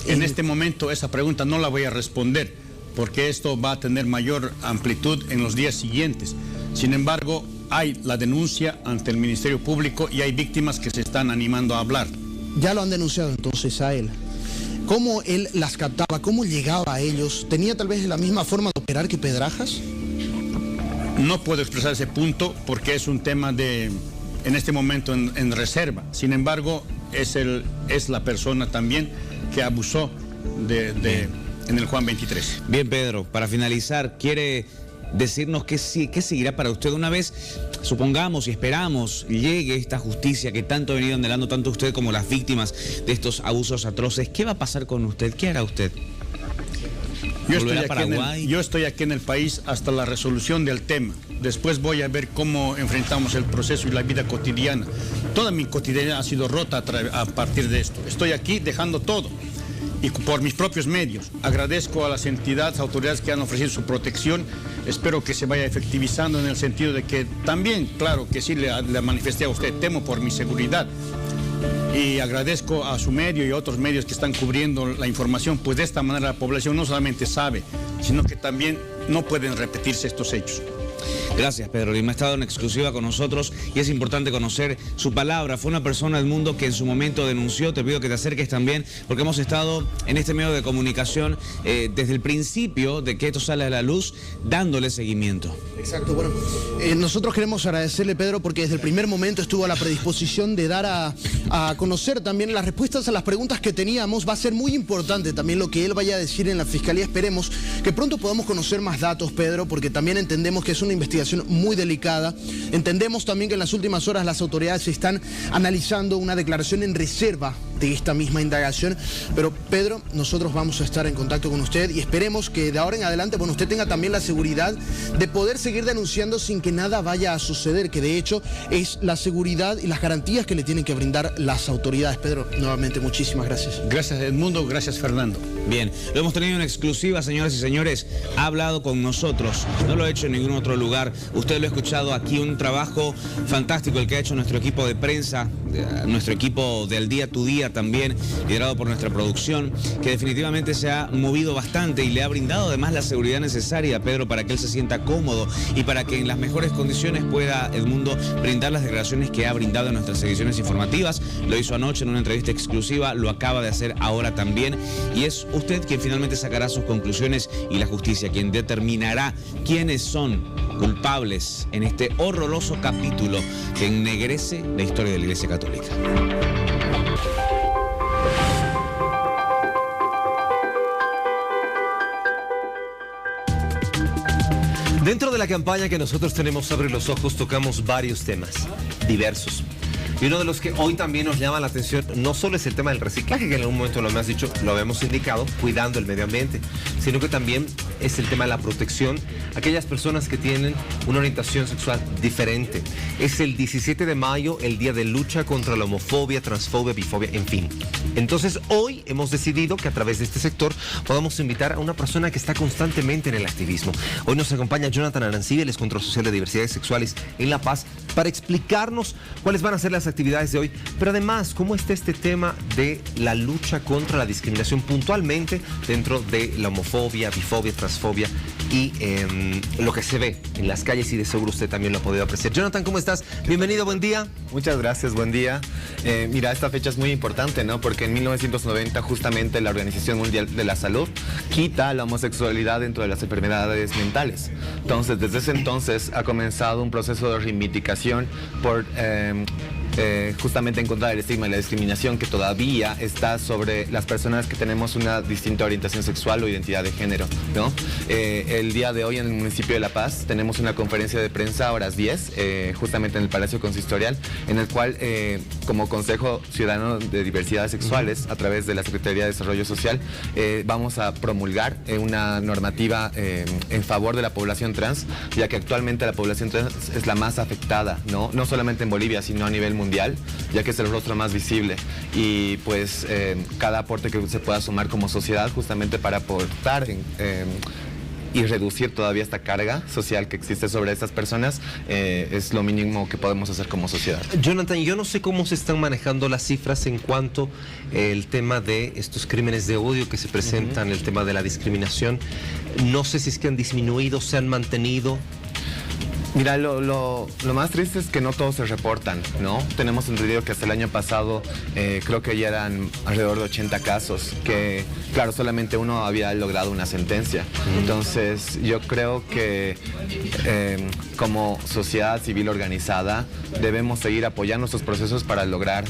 En este momento esa pregunta no la voy a responder, porque esto va a tener mayor amplitud en los días siguientes. Sin embargo, hay la denuncia ante el Ministerio Público y hay víctimas que se están animando a hablar. Ya lo han denunciado entonces a él. ¿Cómo él las captaba? ¿Cómo llegaba a ellos? ¿Tenía tal vez la misma forma de operar que Pedrajas? No puedo expresar ese punto porque es un tema en este momento en reserva. Sin embargo, es la persona también que abusó en el Juan 23. Bien, Pedro, para finalizar, ¿quiere decirnos qué seguirá para usted una vez, supongamos y esperamos, llegue esta justicia que tanto ha venido anhelando tanto usted como las víctimas de estos abusos atroces? ¿Qué va a pasar con usted? ¿Qué hará usted? Yo estoy aquí en el país hasta la resolución del tema. Después voy a ver cómo enfrentamos el proceso y la vida cotidiana. Toda mi cotidianidad ha sido rota a partir de esto. Estoy aquí dejando todo. Y por mis propios medios. Agradezco a las entidades, autoridades que han ofrecido su protección. Espero que se vaya efectivizando en el sentido de que también, claro que sí le manifesté a usted, temo por mi seguridad. Y agradezco a su medio y a otros medios que están cubriendo la información, pues de esta manera la población no solamente sabe, sino que también no pueden repetirse estos hechos. Gracias, Pedro Lima. Ha estado en exclusiva con nosotros y es importante conocer su palabra. Fue una persona del mundo que en su momento denunció. Te pido que te acerques también, porque hemos estado en este medio de comunicación desde el principio de que esto sale a la luz, dándole seguimiento. Exacto. Bueno, nosotros queremos agradecerle, Pedro, porque desde el primer momento estuvo a la predisposición de dar a conocer también las respuestas a las preguntas que teníamos. Va a ser muy importante también lo que él vaya a decir en la Fiscalía. Esperemos que pronto podamos conocer más datos, Pedro, porque también entendemos que es una investigación muy delicada. Entendemos también que en las últimas horas las autoridades están analizando una declaración en reserva de esta misma indagación. Pero, Pedro, nosotros vamos a estar en contacto con usted y esperemos que de ahora en adelante, bueno, usted tenga también la seguridad de poder seguir denunciando sin que nada vaya a suceder, que de hecho es la seguridad y las garantías que le tienen que brindar las autoridades. Pedro, nuevamente muchísimas gracias. Gracias, Edmundo. Gracias, Fernando. Bien, lo hemos tenido en exclusiva, señoras y señores. Ha hablado con nosotros, no lo ha hecho en ningún otro lugar. Usted lo ha escuchado aquí, un trabajo fantástico el que ha hecho nuestro equipo de prensa, nuestro equipo del Día Tu Día también, liderado por nuestra producción, que definitivamente se ha movido bastante y le ha brindado además la seguridad necesaria a Pedro para que él se sienta cómodo y para que en las mejores condiciones pueda Edmundo brindar las declaraciones que ha brindado en nuestras ediciones informativas. Lo hizo anoche en una entrevista exclusiva, lo acaba de hacer ahora también, y es usted quien finalmente sacará sus conclusiones y la justicia quien determinará quiénes son culpables en este horroroso capítulo que ennegrece la historia de la Iglesia Católica. Dentro de la campaña que nosotros tenemos Abre los Ojos, tocamos varios temas diversos. Y uno de los que hoy también nos llama la atención no solo es el tema del reciclaje, que en algún momento lo hemos dicho, lo habíamos indicado, cuidando el medio ambiente, sino que también es el tema de la protección a aquellas personas que tienen una orientación sexual diferente. Es el 17 de mayo, el día de lucha contra la homofobia, transfobia, bifobia, en fin. Entonces hoy hemos decidido que a través de este sector podamos invitar a una persona que está constantemente en el activismo. Hoy nos acompaña Jonathan Arancibia, el control social de diversidades sexuales en La Paz, para explicarnos cuáles van a ser las actividades de hoy, pero además cómo está este tema de la lucha contra la discriminación puntualmente dentro de la homofobia, bifobia, transfobia y lo que se ve en las calles, y de seguro usted también lo ha podido apreciar. Jonathan, ¿cómo estás? Bienvenido, buen día. Muchas gracias, buen día. Mira, esta fecha es muy importante, ¿no? Porque en 1990 justamente la Organización Mundial de la Salud quita la homosexualidad dentro de las enfermedades mentales. Entonces, desde ese entonces ha comenzado un proceso de reivindicación por justamente en contra del estigma y la discriminación que todavía está sobre las personas que tenemos una distinta orientación sexual o identidad de género, ¿no? El día de hoy en el municipio de La Paz tenemos una conferencia de prensa a horas 10, justamente en el Palacio Consistorial, en el cual como Consejo Ciudadano de Diversidades Sexuales, a través de la Secretaría de Desarrollo Social, vamos a promulgar una normativa en favor de la población trans, ya que actualmente la población trans es la más afectada, ¿no? No solamente en Bolivia, sino a nivel mundial, ya que es el rostro más visible. Y pues cada aporte que se pueda sumar como sociedad, justamente para aportar y reducir todavía esta carga social que existe sobre estas personas, es lo mínimo que podemos hacer como sociedad. Jonathan, yo no sé cómo se están manejando las cifras en cuanto al tema de estos crímenes de odio que se presentan, el tema de la discriminación. No sé si es que han disminuido, se han mantenido. Mira, lo más triste es que no todos se reportan, ¿no? Tenemos entendido que hasta el año pasado creo que ya eran alrededor de 80 casos, que claro, solamente uno había logrado una sentencia. Entonces yo creo que como sociedad civil organizada debemos seguir apoyando estos procesos para lograr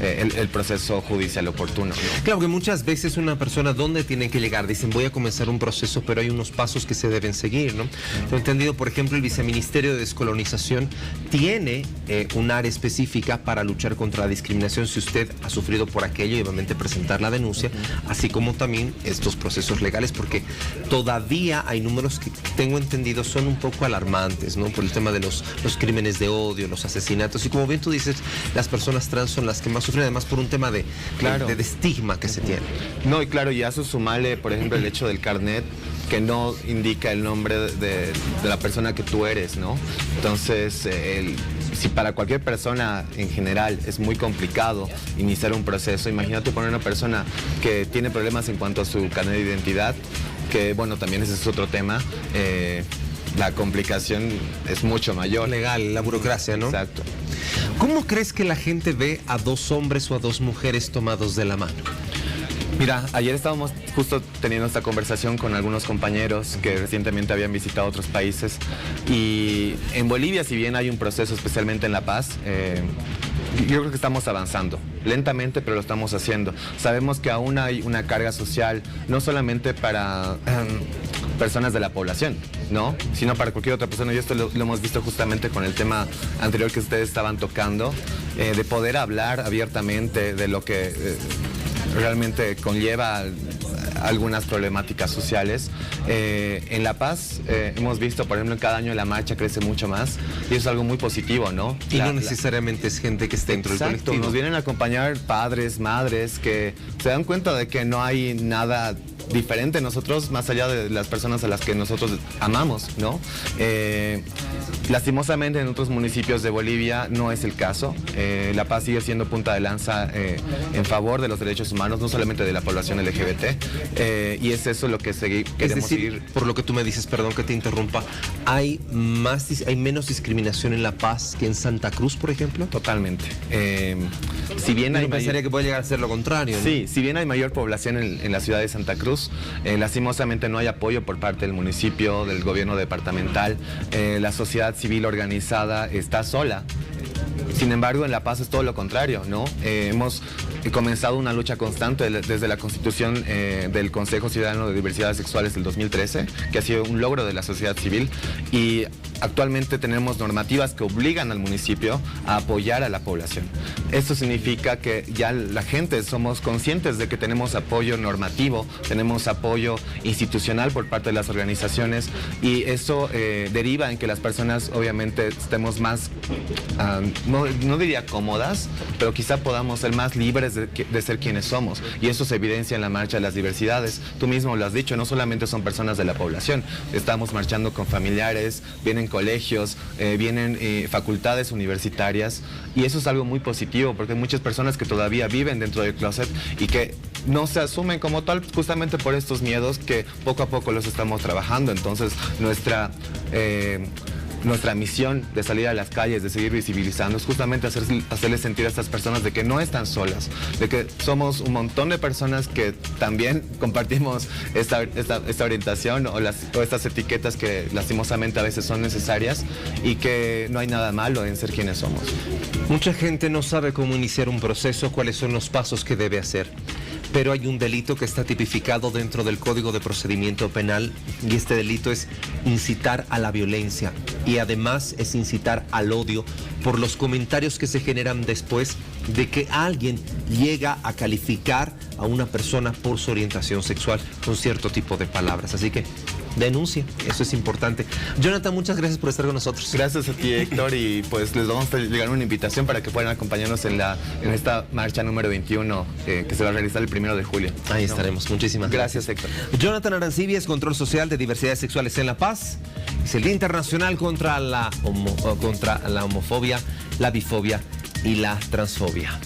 el proceso judicial oportuno. Claro que muchas veces una persona, ¿dónde tiene que llegar? Dicen, voy a comenzar un proceso, pero hay unos pasos que se deben seguir, ¿no? Tengo entendido, por ejemplo, el Viceministerio de Descolonización tiene un área específica para luchar contra la discriminación si usted ha sufrido por aquello y obviamente presentar la denuncia, así como también estos procesos legales, porque todavía hay números que tengo entendido son un poco alarmantes, ¿no? Por el tema de los crímenes de odio, los asesinatos, y como bien tú dices, las personas trans son las que más sufren, además por un tema de estigma que se tiene. No, y claro, y a eso sumale, por ejemplo, el hecho del carnet que no indica el nombre de la persona que tú eres, ¿no? Entonces, si para cualquier persona en general es muy complicado iniciar un proceso, imagínate poner una persona que tiene problemas en cuanto a su carnet de identidad, que bueno, también ese es otro tema, la complicación es mucho mayor. Legal, la burocracia, ¿no? Exacto. ¿Cómo crees que la gente ve a dos hombres o a dos mujeres tomados de la mano? Mira, ayer estábamos justo teniendo esta conversación con algunos compañeros que recientemente habían visitado otros países, y en Bolivia, si bien hay un proceso, especialmente en La Paz, yo creo que estamos avanzando, lentamente, pero lo estamos haciendo. Sabemos que aún hay una carga social, no solamente para personas de la población, ¿no? Sino para cualquier otra persona. Y esto lo hemos visto justamente con el tema anterior que ustedes estaban tocando, de poder hablar abiertamente de lo que realmente conlleva algunas problemáticas sociales. En La Paz hemos visto, por ejemplo, en cada año la marcha crece mucho más, y eso es algo muy positivo, ¿no? Y no necesariamente es gente que esté dentro del colectivo. Nos vienen a acompañar padres, madres, que se dan cuenta de que no hay nada diferente en nosotros más allá de las personas a las que nosotros amamos, ¿no? Lastimosamente en otros municipios de Bolivia no es el caso. La Paz sigue siendo punta de lanza en favor de los derechos humanos, no solamente de la población LGBT, y es eso lo que queremos seguir. Por lo que tú me dices, perdón que te interrumpa, ¿hay menos discriminación en La Paz que en Santa Cruz, por ejemplo? Totalmente. Si bien yo pensaría que puede llegar a ser lo contrario, ¿no? Sí, si bien hay mayor población en la ciudad de Santa Cruz, lastimosamente no hay apoyo por parte del municipio, del gobierno departamental. La sociedad civil organizada está sola. Sin embargo, en La Paz es todo lo contrario, ¿no? Hemos comenzado una lucha constante desde la constitución del Consejo Ciudadano de Diversidades Sexuales del 2013, que ha sido un logro de la sociedad civil, y actualmente tenemos normativas que obligan al municipio a apoyar a la población. Esto significa que ya la gente somos conscientes de que tenemos apoyo normativo, tenemos apoyo institucional por parte de las organizaciones, y eso deriva en que las personas obviamente estemos más, no diría cómodas, pero quizá podamos ser más libres de ser quienes somos, y eso se evidencia en la marcha de las diversidades. Tú mismo lo has dicho, no solamente son personas de la población, estamos marchando con familiares, vienen colegios, vienen facultades universitarias, y eso es algo muy positivo porque hay muchas personas que todavía viven dentro del closet y que no se asumen como tal justamente por estos miedos que poco a poco los estamos trabajando. Entonces nuestra nuestra misión de salir a las calles, de seguir visibilizando, es justamente hacerles sentir a estas personas de que no están solas, de que somos un montón de personas que también compartimos esta orientación o estas etiquetas que lastimosamente a veces son necesarias y que no hay nada malo en ser quienes somos. Mucha gente no sabe cómo iniciar un proceso, cuáles son los pasos que debe hacer. Pero hay un delito que está tipificado dentro del Código de Procedimiento Penal y este delito es incitar a la violencia y además es incitar al odio por los comentarios que se generan después de que alguien llega a calificar a una persona por su orientación sexual con cierto tipo de palabras. Así que denuncia, eso es importante. Jonathan, muchas gracias por estar con nosotros. Gracias a ti, Héctor, y pues les vamos a llegar una invitación para que puedan acompañarnos en esta marcha número 21 que se va a realizar el 1 de julio. Ahí estaremos. Muchísimas gracias, Héctor. Jonathan Arancibia, Control Social de Diversidades Sexuales en La Paz. Es el Día Internacional contra la homofobia, la bifobia y la transfobia.